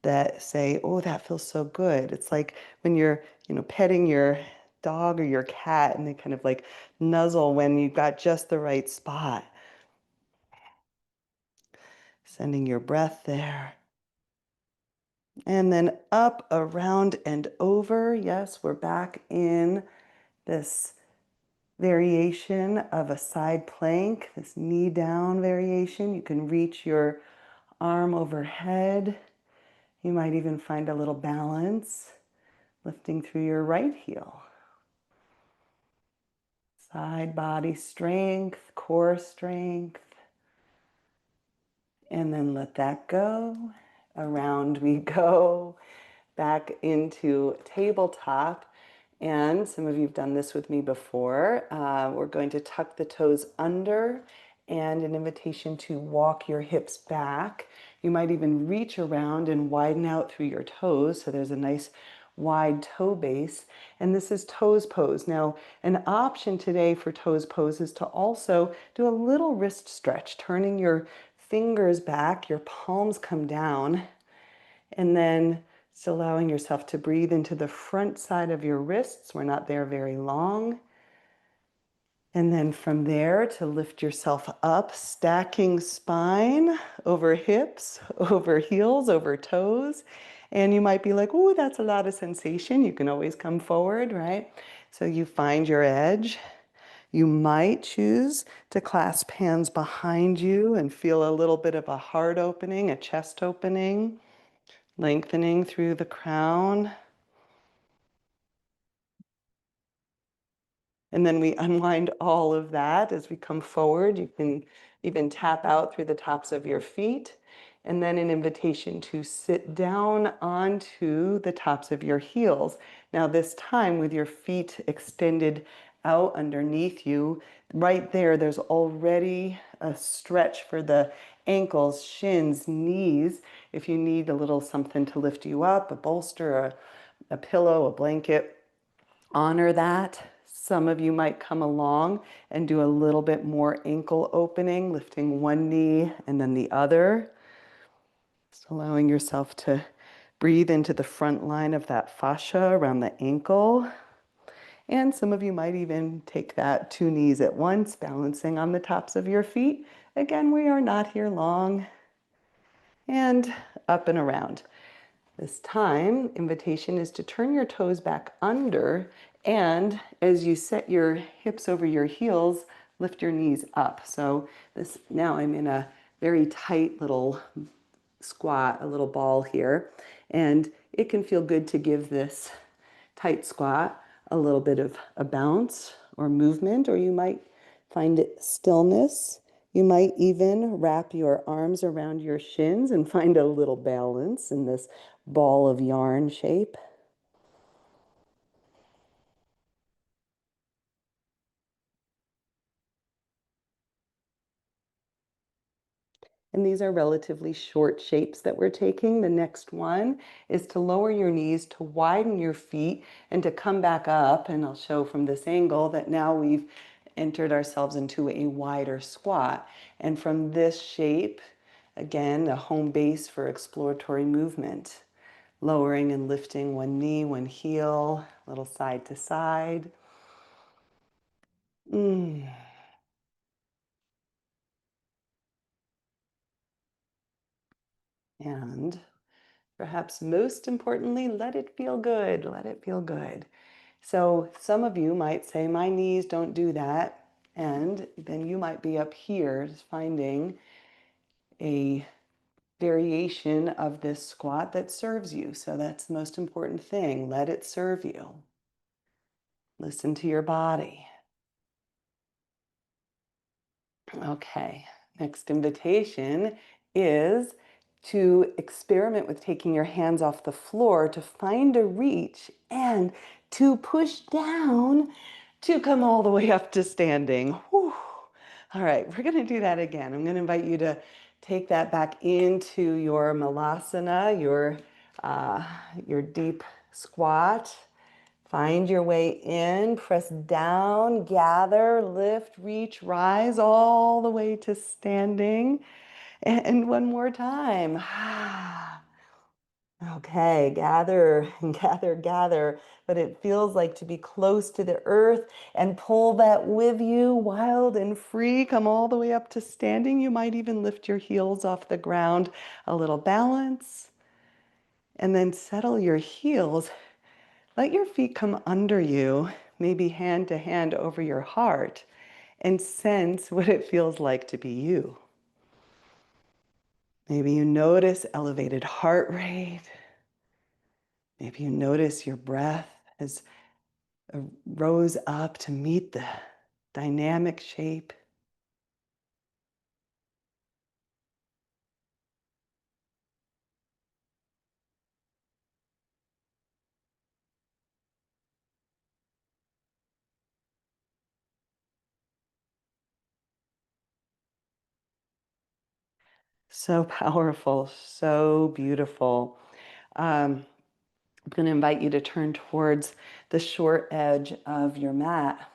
that say, oh, that feels so good. It's like when you're, petting your dog or your cat and they kind of like nuzzle when you've got just the right spot. Sending your breath there. And then up, around, and over. Yes, we're back in this variation of a side plank, this knee down variation. You can reach your arm overhead. You might even find a little balance lifting through your right heel. Side body strength, core strength. And then let that go. Around we go. Back into tabletop. And some of you have done this with me before. We're going to tuck the toes under and an invitation to walk your hips back. You might even reach around and widen out through your toes. So there's a nice wide toe base. And this is toes pose. Now, an option today for toes pose is to also do a little wrist stretch, turning your fingers back, your palms come down, and then just allowing yourself to breathe into the front side of your wrists. We're not there very long. And then from there to lift yourself up, stacking spine over hips, over heels, over toes. And you might be like, oh, that's a lot of sensation. You can always come forward, right? So you find your edge. You might choose to clasp hands behind you and feel a little bit of a heart opening, a chest opening, lengthening through the crown. And then we unwind all of that as we come forward. You can even tap out through the tops of your feet. And then an invitation to sit down onto the tops of your heels. Now, this time with your feet extended out underneath you, right there, there's already a stretch for the ankles, shins, knees. If you need a little something to lift you up, a bolster, a pillow, a blanket, honor that. Some of you might come along and do a little bit more ankle opening, lifting one knee and then the other. Just allowing yourself to breathe into the front line of that fascia around the ankle. And some of you might even take that two knees at once, balancing on the tops of your feet. Again, we are not here long. And up and around. This time, invitation is to turn your toes back under, and as you set your hips over your heels, lift your knees up. So this now I'm in a very tight little squat, a little ball here, and it can feel good to give this tight squat a little bit of a bounce or movement, or you might Find stillness. You might even wrap your arms around your shins and find a little balance in this ball of yarn shape. And these are relatively short shapes that we're taking. The next one is to lower your knees, to widen your feet, and to come back up. And I'll show from this angle that now we've entered ourselves into a wider squat. And from this shape, again, a home base for exploratory movement. Lowering and lifting one knee, one heel, a little side to side. Mm. And perhaps most importantly, let it feel good. Let it feel good. So some of you might say, my knees don't do that. And then you might be up here just finding a variation of this squat that serves you. So that's the most important thing. Let it serve you. Listen to your body. Okay, next invitation is to experiment with taking your hands off the floor to find a reach and to push down to come all the way up to standing. Whew. All right, we're going to do that again. I'm going to invite you to take that back into your malasana, your deep squat. Find your way in, press down, gather, lift, reach, rise all the way to standing. And one more time. Okay, gather and gather, gather. But it feels like to be close to the earth and pull that with you, wild and free. Come all the way up to standing. You might even lift your heels off the ground. A little balance. And then settle your heels. Let your feet come under you, maybe hand to hand over your heart, and sense what it feels like to be you. Maybe you notice elevated heart rate. Maybe you notice your breath has rose up to meet the dynamic shape. So powerful, so beautiful. I'm going to invite you to turn towards the short edge of your mat.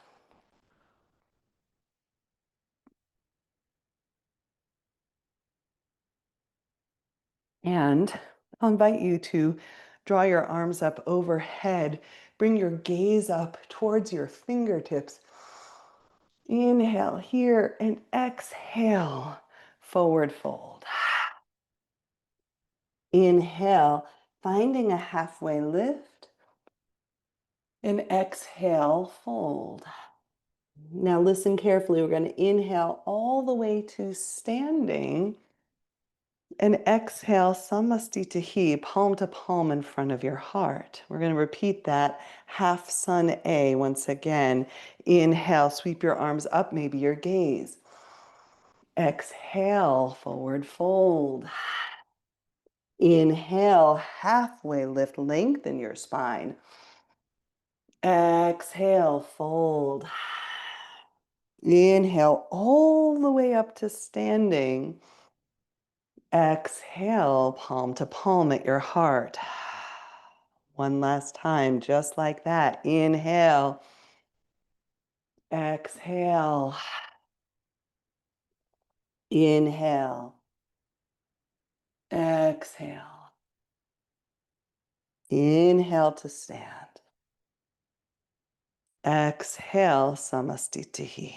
And I'll invite you to draw your arms up overhead. Bring your gaze up towards your fingertips. Inhale here and exhale, forward fold. Inhale, finding a halfway lift. And exhale, fold. Now listen carefully. We're going to inhale all the way to standing. And exhale, samastitihi, palm to palm in front of your heart. We're going to repeat that half sun A once again. Inhale, sweep your arms up, maybe your gaze. Exhale, forward fold. Inhale, halfway lift, lengthen your spine. Exhale, fold. Inhale all the way up to standing. Exhale, palm to palm at your heart. One last time, just like that. Inhale. Exhale. Inhale. Exhale. Inhale to stand. Exhale, samastitihi.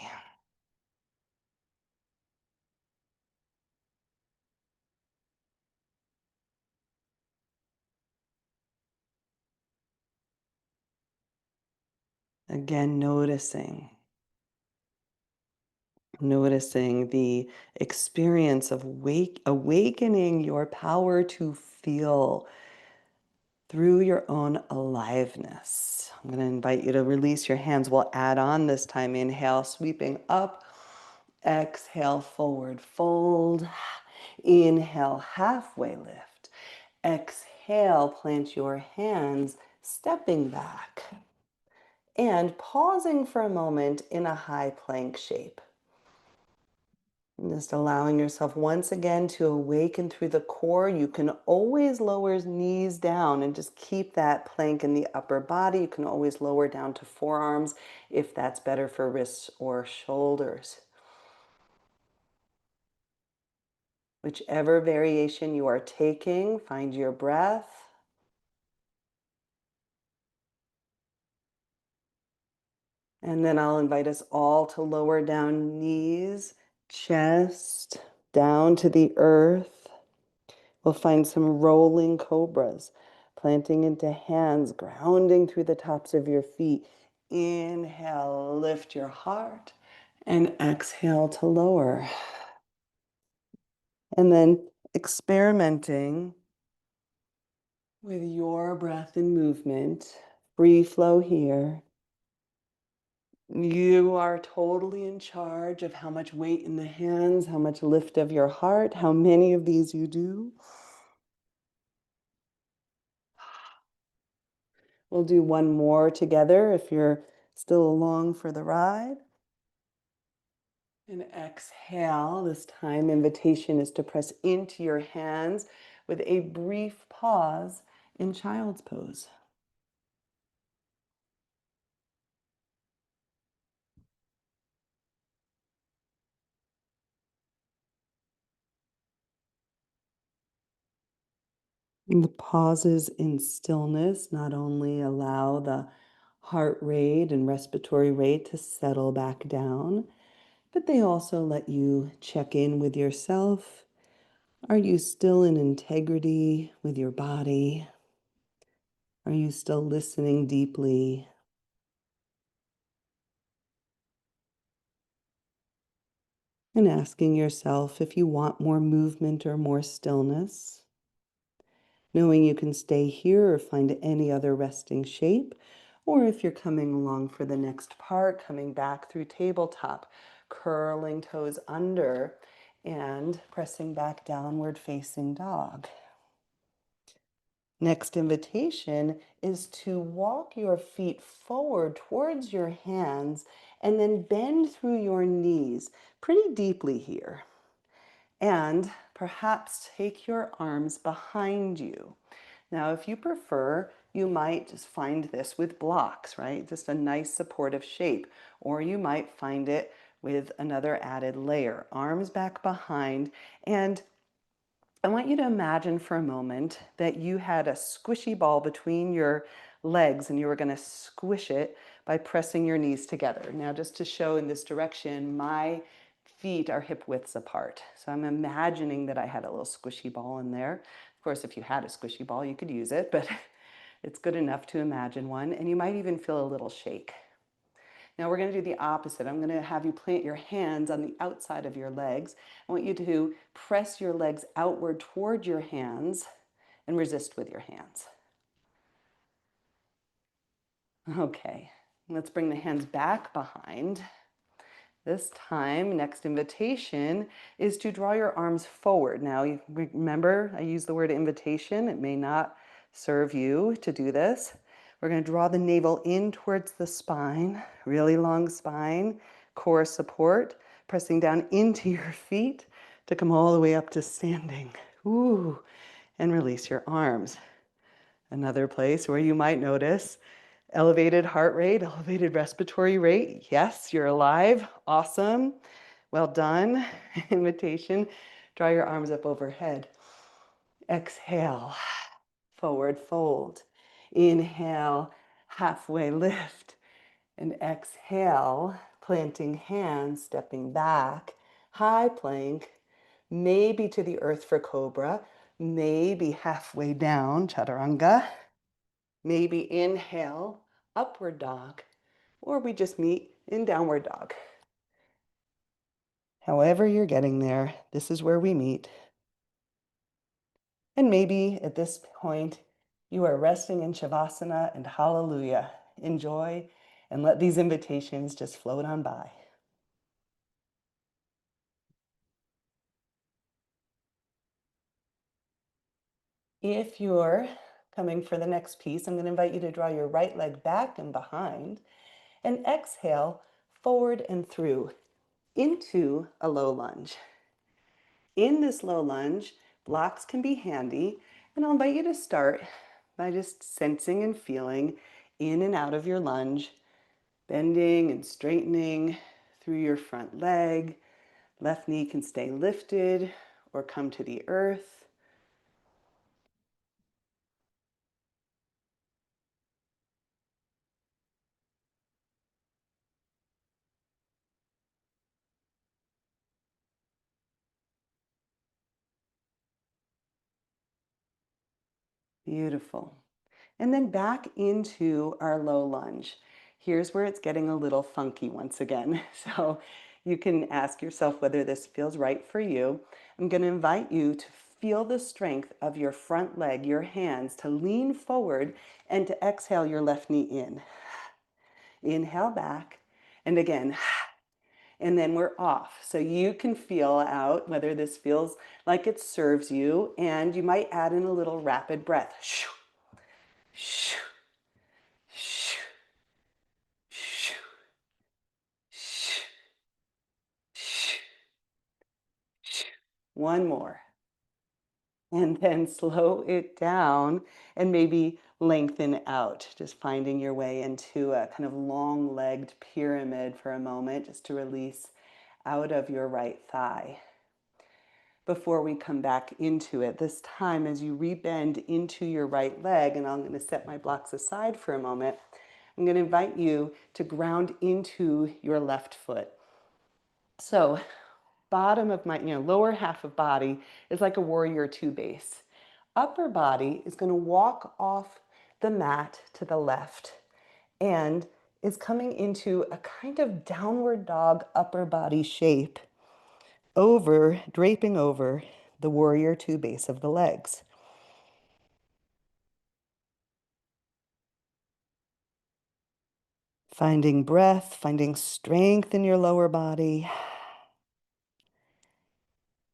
Again, noticing the experience of awakening your power to feel through your own aliveness. I'm going to invite you to release your hands. We'll add on this time. Inhale, sweeping up Exhale, forward fold. Inhale, halfway lift. Exhale, plant your hands, stepping back and pausing for a moment in a high plank shape. And just allowing yourself once again to awaken through the core. You can always lower knees down and just keep that plank in the upper body. You can always lower down to forearms if that's better for wrists or shoulders. Whichever variation you are taking, find your breath. And then I'll invite us all to lower down knees, chest, down to the earth. We'll find some rolling cobras, planting into hands, grounding through the tops of your feet. Inhale, lift your heart, and exhale to lower. And then experimenting with your breath and movement, free flow here. You are totally in charge of how much weight in the hands, how much lift of your heart, how many of these you do. We'll do one more together if you're still along for the ride. And exhale. This time, invitation is to press into your hands with a brief pause in child's pose. And the pauses in stillness not only allow the heart rate and respiratory rate to settle back down, but they also let you check in with yourself. Are you still in integrity with your body? Are you still listening deeply? And asking yourself if you want more movement or more stillness, knowing you can stay here or find any other resting shape, or if you're coming along for the next part, coming back through tabletop, curling toes under and pressing back downward facing dog. Next invitation is to walk your feet forward towards your hands and then bend through your knees pretty deeply here. And perhaps take your arms behind you. Now, if you prefer, you might just find this with blocks, right? Just a nice supportive shape. Or you might find it with another added layer. Arms back behind. And I want you to imagine for a moment that you had a squishy ball between your legs and you were going to squish it by pressing your knees together. Now, just to show in this direction, my feet are hip widths apart. So I'm imagining that I had a little squishy ball in there. Of course, if you had a squishy ball, you could use it, but it's good enough to imagine one. And you might even feel a little shake. Now we're going to do the opposite. I'm going to have you plant your hands on the outside of your legs. I want you to press your legs outward toward your hands and resist with your hands. Okay, let's bring the hands back behind. This time, next invitation is to draw your arms forward. Now, you remember, I use the word invitation. It may not serve you to do this. We're going to draw the navel in towards the spine, really long spine, core support, pressing down into your feet to come all the way up to standing. Ooh, and release your arms. Another place where you might notice elevated heart rate, elevated respiratory rate. Yes, you're alive. Awesome. Well done. Invitation. Draw your arms up overhead. Exhale. Forward fold. Inhale. Halfway lift. And exhale. Planting hands, stepping back. High plank. Maybe to the earth for cobra. Maybe halfway down, chaturanga. Maybe inhale, upward dog, or we just meet in downward dog. However you're getting there, this is where we meet. And maybe at this point, you are resting in Shavasana and hallelujah. Enjoy and let these invitations just float on by. If you're coming for the next piece, I'm going to invite you to draw your right leg back and behind and exhale forward and through into a low lunge. In this low lunge, blocks can be handy, and I'll invite you to start by just sensing and feeling in and out of your lunge, bending and straightening through your front leg. Left knee can stay lifted or come to the earth. Beautiful. And then back into our low lunge. Here's where it's getting a little funky once again. So you can ask yourself whether this feels right for you. I'm going to invite you to feel the strength of your front leg, your hands, to lean forward and to exhale your left knee in. Inhale back. And again, and then we're off. So you can feel out whether this feels like it serves you, and you might add in a little rapid breath. Shoo, shoo, shoo, shoo, shoo, shoo, shoo. One more. And then slow it down and maybe lengthen out, just finding your way into a kind of long-legged pyramid for a moment, just to release out of your right thigh. Before we come back into it, this time as you rebend into your right leg, and I'm going to set my blocks aside for a moment, I'm going to invite you to ground into your left foot. So bottom of my, lower half of body is like a warrior two base. Upper body is going to walk off the mat to the left and is coming into a kind of downward dog upper body shape draping over the warrior two base of the legs. Finding breath, finding strength in your lower body.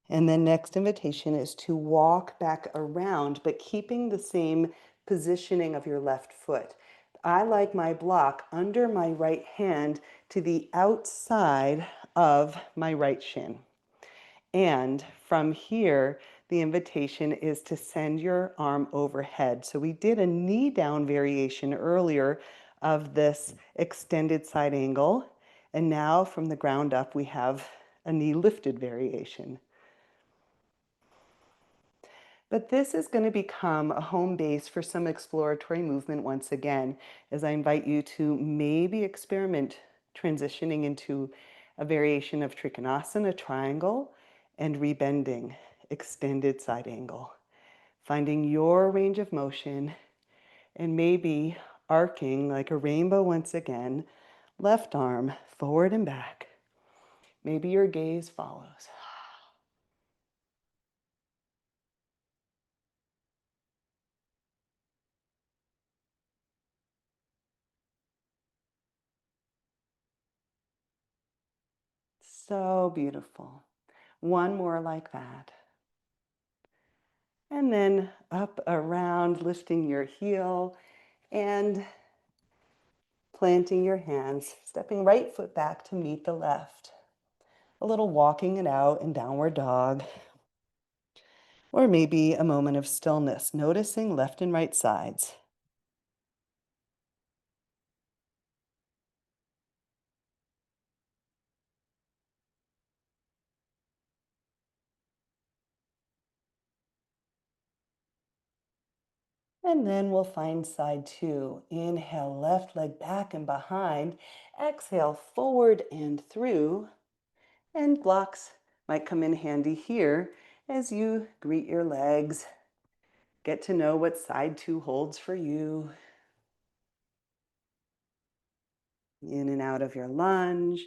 And then next invitation is to walk back around, but keeping the same positioning of your left foot. I like my block under my right hand to the outside of my right shin. And from here, the invitation is to send your arm overhead. So we did a knee down variation earlier of this extended side angle. And now from the ground up, we have a knee lifted variation. But this is going to become a home base for some exploratory movement once again, as I invite you to maybe experiment transitioning into a variation of Trikonasana, triangle, and rebending, extended side angle. Finding your range of motion and maybe arcing like a rainbow once again, left arm forward and back. Maybe your gaze follows. So beautiful. One more like that. And then up, around, lifting your heel and planting your hands, stepping right foot back to meet the left. A little walking it out in downward dog. Or maybe a moment of stillness, noticing left and right sides. And then we'll find side two. Inhale, left leg back and behind. Exhale, forward and through. And blocks might come in handy here as you greet your legs. Get to know what side two holds for you. In and out of your lunge.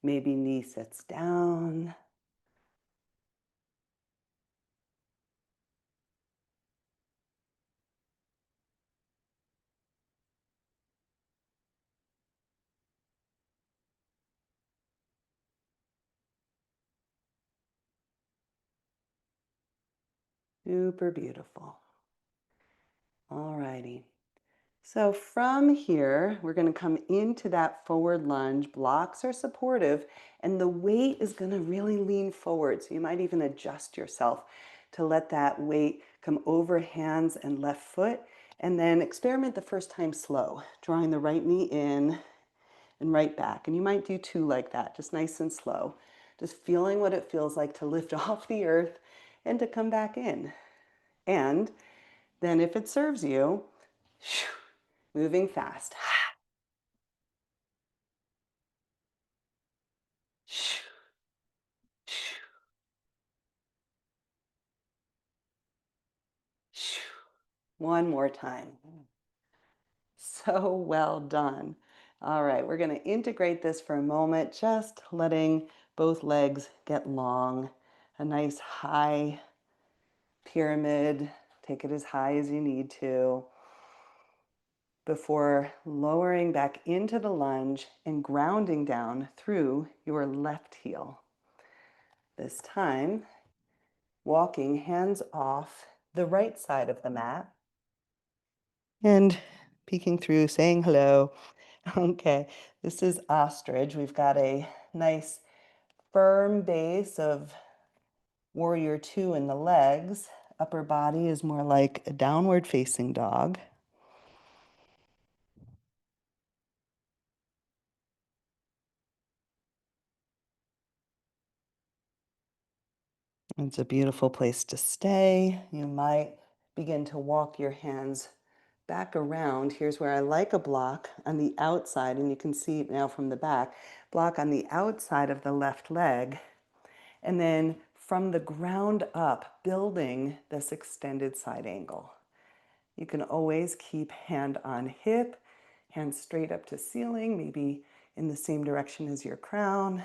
Maybe knee sits down. Super beautiful. All righty. So from here, we're going to come into that forward lunge. Blocks are supportive, and the weight is going to really lean forward. So you might even adjust yourself to let that weight come over hands and left foot. And then experiment the first time slow, drawing the right knee in and right back. And you might do two like that, just nice and slow. Just feeling what it feels like to lift off the earth and to come back in. And then if it serves you, moving fast. One more time. So well done. All right, we're going to integrate this for a moment, just letting both legs get long. A nice high pyramid. Take it as high as you need to before lowering back into the lunge and grounding down through your left heel. This time, walking hands off the right side of the mat and peeking through, saying hello. Okay, this is ostrich. We've got a nice firm base of warrior two in the legs. Upper body is more like a downward facing dog. It's a beautiful place to stay. You might begin to walk your hands back around. Here's where I like a block on the outside, and you can see it now from the back. Block on the outside of the left leg, and then from the ground up, building this extended side angle. You can always keep hand on hip, hand straight up to ceiling, maybe in the same direction as your crown.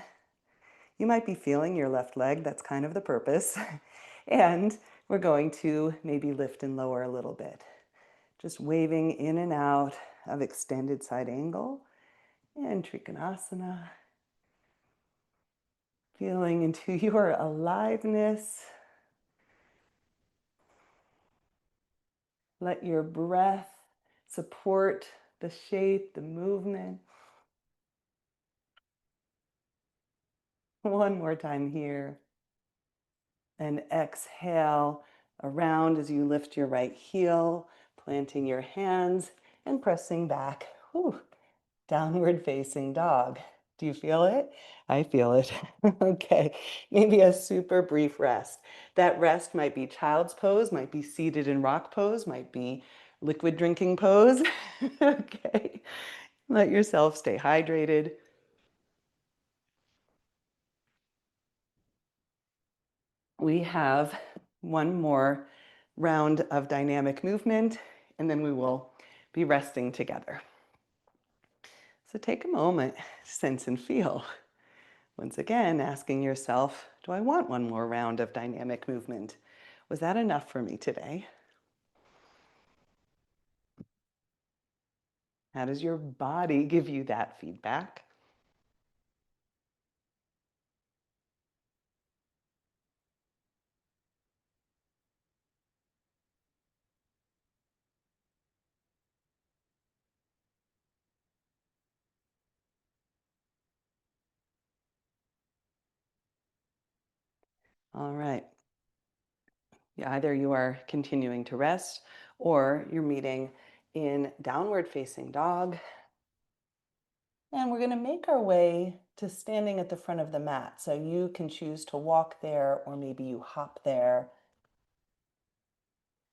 You might be feeling your left leg, that's kind of the purpose. And we're going to maybe lift and lower a little bit. Just waving in and out of extended side angle and Trikonasana. Feeling into your aliveness. Let your breath support the shape, the movement. One more time here. And exhale around as you lift your right heel, planting your hands and pressing back. Whew. Downward facing dog. Do you feel it? I feel it. Okay, maybe a super brief rest. That rest might be child's pose, might be seated in rock pose, might be liquid drinking pose. Okay, let yourself stay hydrated. We have one more round of dynamic movement, and then we will be resting together. So take a moment, sense and feel. Once again, asking yourself, do I want one more round of dynamic movement? Was that enough for me today? How does your body give you that feedback? All right. Either you are continuing to rest or you're meeting in downward facing dog. And we're going to make our way to standing at the front of the mat. So you can choose to walk there or maybe you hop there.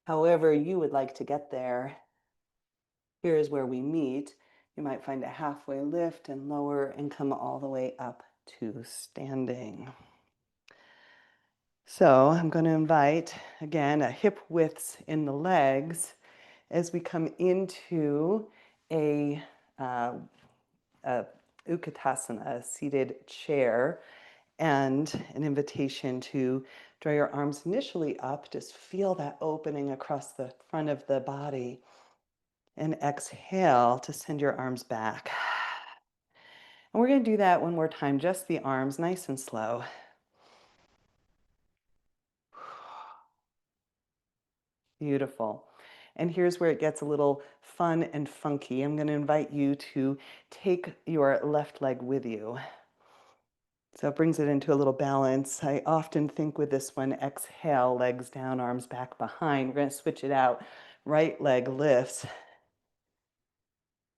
However you would like to get there. Here is where we meet. You might find a halfway lift and lower and come all the way up to standing. So I'm going to invite, again, a hip widths in the legs as we come into a Utkatasana, a seated chair, and an invitation to draw your arms initially up. Just feel that opening across the front of the body. And exhale to send your arms back. And we're going to do that one more time, just the arms, nice and slow. Beautiful. And here's where it gets a little fun and funky. I'm going to invite you to take your left leg with you. So it brings it into a little balance. I often think with this one, exhale, legs down, arms back behind. We're going to switch it out. Right leg lifts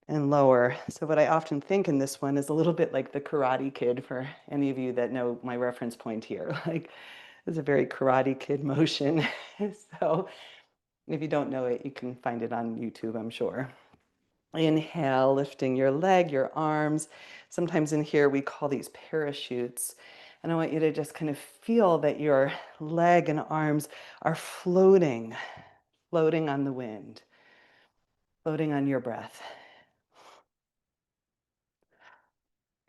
and lower. So what I often think in this one is a little bit like the Karate Kid, for any of you that know my reference point here. Like, it's a very Karate Kid motion. So if you don't know it, you can find it on YouTube, I'm sure. Inhale, lifting your leg, your arms. Sometimes in here we call these parachutes. And I want you to just kind of feel that your leg and arms are floating, floating on the wind, floating on your breath.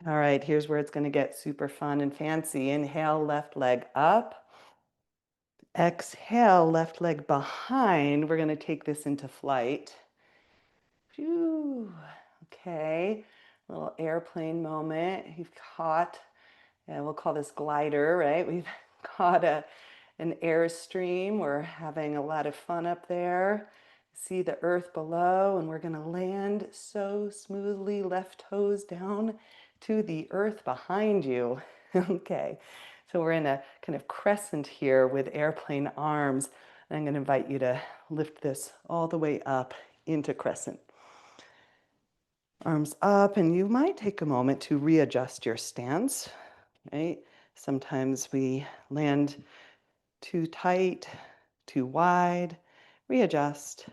All right, here's where it's going to get super fun and fancy. Inhale, left leg up. Exhale, left leg behind. We're going to take this into flight. Phew. Okay, little airplane moment. You've caught, and we'll call this glider, right? We've caught an airstream. We're having a lot of fun up there. See the earth below, and we're going to land so smoothly, left toes down to the earth behind you. Okay, so we're in a kind of crescent here with airplane arms. And I'm going to invite you to lift this all the way up into crescent. Arms up, and you might take a moment to readjust your stance, right? Sometimes we land too tight, too wide. Readjust.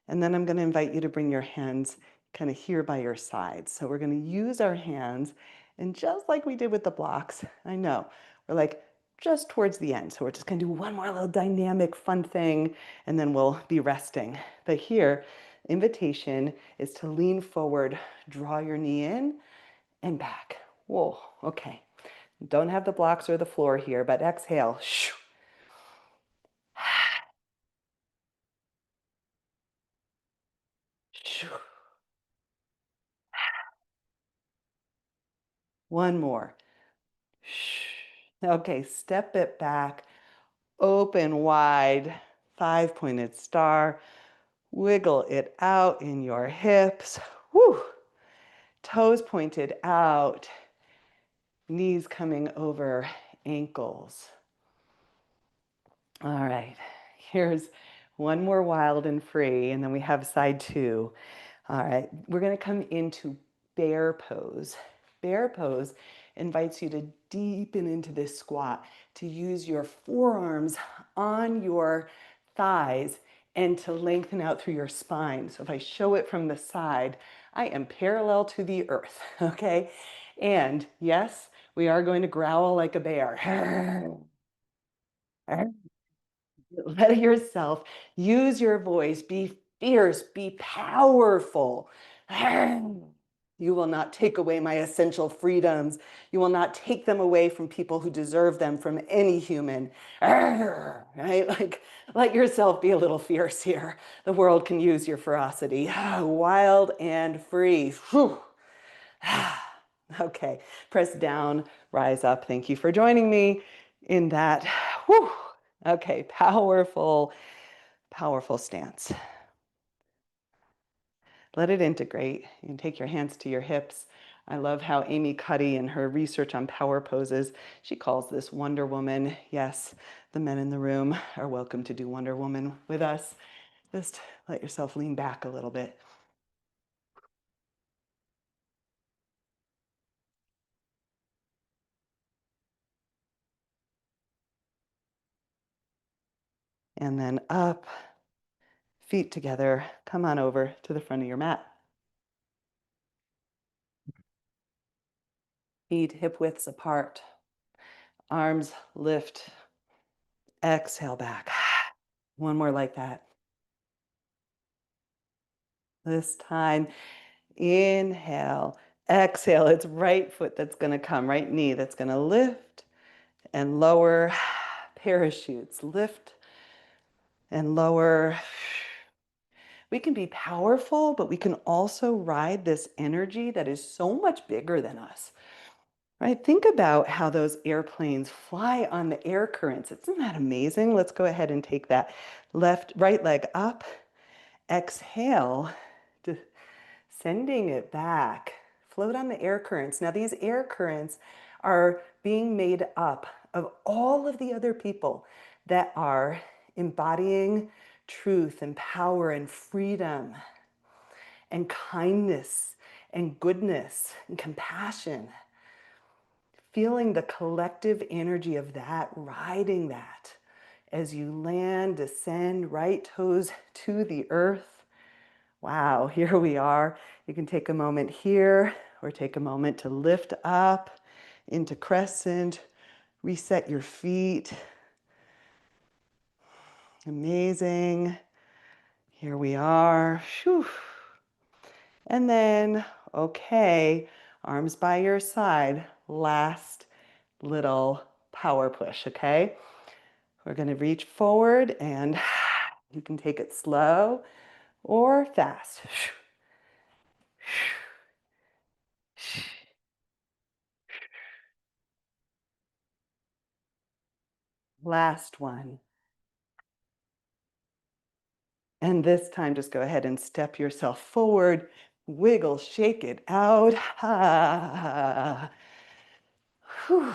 And then I'm going to invite you to bring your hands kind of here by your sides. So we're going to use our hands, and just like we did with the blocks, I know, we're like just towards the end. So we're just going to do one more little dynamic fun thing, and then we'll be resting. But here, invitation is to lean forward, draw your knee in and back. Whoa, okay. Don't have the blocks or the floor here, but exhale. One more. Okay, step it back, open wide, five-pointed star. Wiggle it out in your hips. Woo. Toes pointed out, knees coming over ankles. All right, here's one more wild and free, and then we have side two. All right, we're going to come into bear pose. Bear pose invites you to deepen into this squat, to use your forearms on your thighs and to lengthen out through your spine. So if I show it from the side, I am parallel to the earth, okay? And yes, we are going to growl like a bear. Let yourself use your voice, be fierce, be powerful. You will not take away my essential freedoms. You will not take them away from people who deserve them, from any human. Right? Like, let yourself be a little fierce here. The world can use your ferocity. Wild and free. Okay, press down, rise up. Thank you for joining me in that. Whew. Okay, powerful, powerful stance. Let it integrate. You can take your hands to your hips. I love how Amy Cuddy, in her research on power poses, she calls this Wonder Woman. Yes, the men in the room are welcome to do Wonder Woman with us. Just let yourself lean back a little bit. And then up, feet together. Come on over to the front of your mat. Feet hip widths apart. Arms lift. Exhale back. One more like that. This time, inhale, exhale. It's right foot that's going to come, right knee that's going to lift and lower. Parachutes, lift and lower. We can be powerful, but we can also ride this energy that is so much bigger than us. Right? Think about how those airplanes fly on the air currents. Isn't that amazing? Let's go ahead and take that right leg up. Exhale, sending it back. Float on the air currents. Now, these air currents are being made up of all of the other people that are embodying truth and power and freedom and kindness and goodness and compassion. Feeling the collective energy of that, riding that as you land, descend, right toes to the earth. Wow, here we are. You can take a moment here or take a moment to lift up into crescent, reset your feet. Amazing. Here we are. Whew. And then, okay, arms by your side. Last little power push, okay? We're going to reach forward and you can take it slow or fast. Last one. And this time, just go ahead and step yourself forward, wiggle, shake it out. Ah. Whew.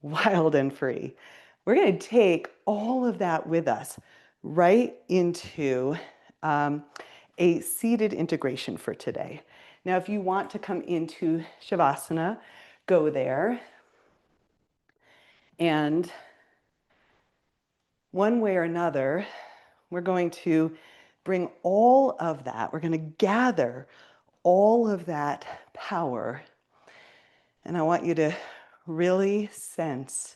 Wild and free. We're going to take all of that with us right into a seated integration for today. Now, if you want to come into Shavasana, go there. And one way or another, we're going to bring all of that, we're going to gather all of that power. And I want you to really sense,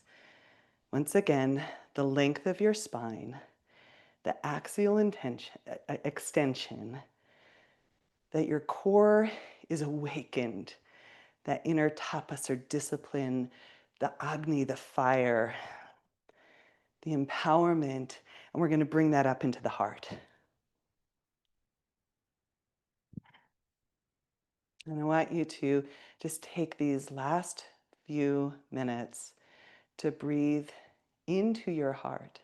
once again, the length of your spine, the axial extension, that your core is awakened, that inner tapas or discipline, the agni, the fire, the empowerment, and we're going to bring that up into the heart. And I want you to just take these last few minutes to breathe into your heart.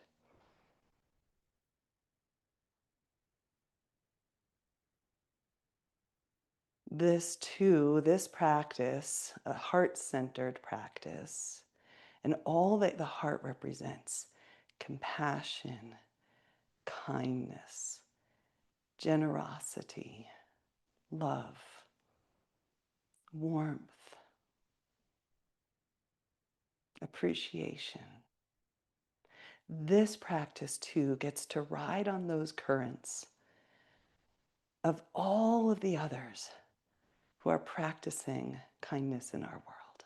This too, this practice, a heart-centered practice, and all that the heart represents, compassion, kindness, generosity, love, warmth, appreciation. This practice too gets to ride on those currents of all of the others who are practicing kindness in our world.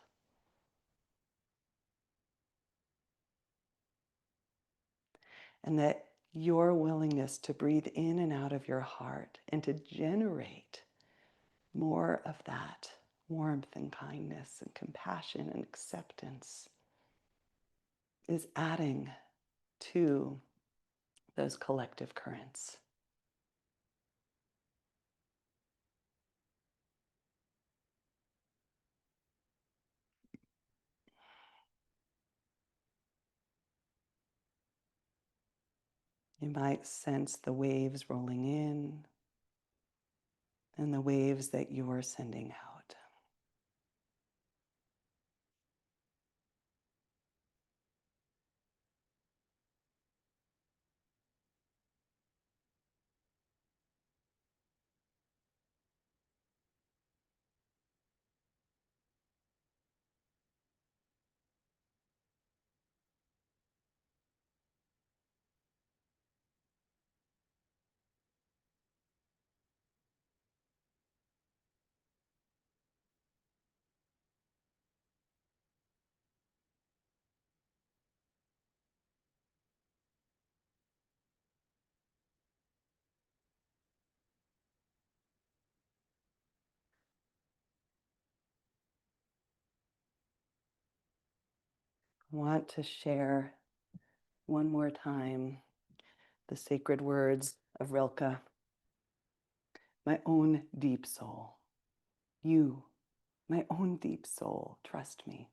And that your willingness to breathe in and out of your heart and to generate more of that warmth and kindness and compassion and acceptance is adding to those collective currents. You might sense the waves rolling in and the waves that you are sending out. I want to share one more time the sacred words of Rilke. My own deep soul, you My own deep soul, trust me.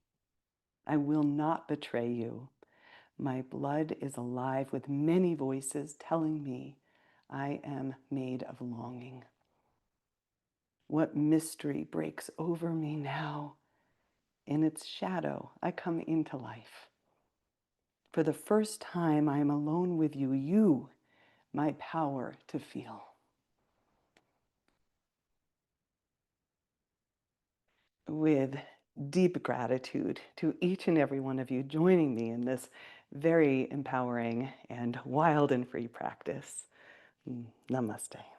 I will not betray you. My blood is alive with many voices telling me I am made of longing. What mystery breaks over me now? In its shadow, I come into life. For the first time, I am alone with you, my power to feel. With deep gratitude to each and every one of you joining me in this very empowering and wild and free practice. Namaste.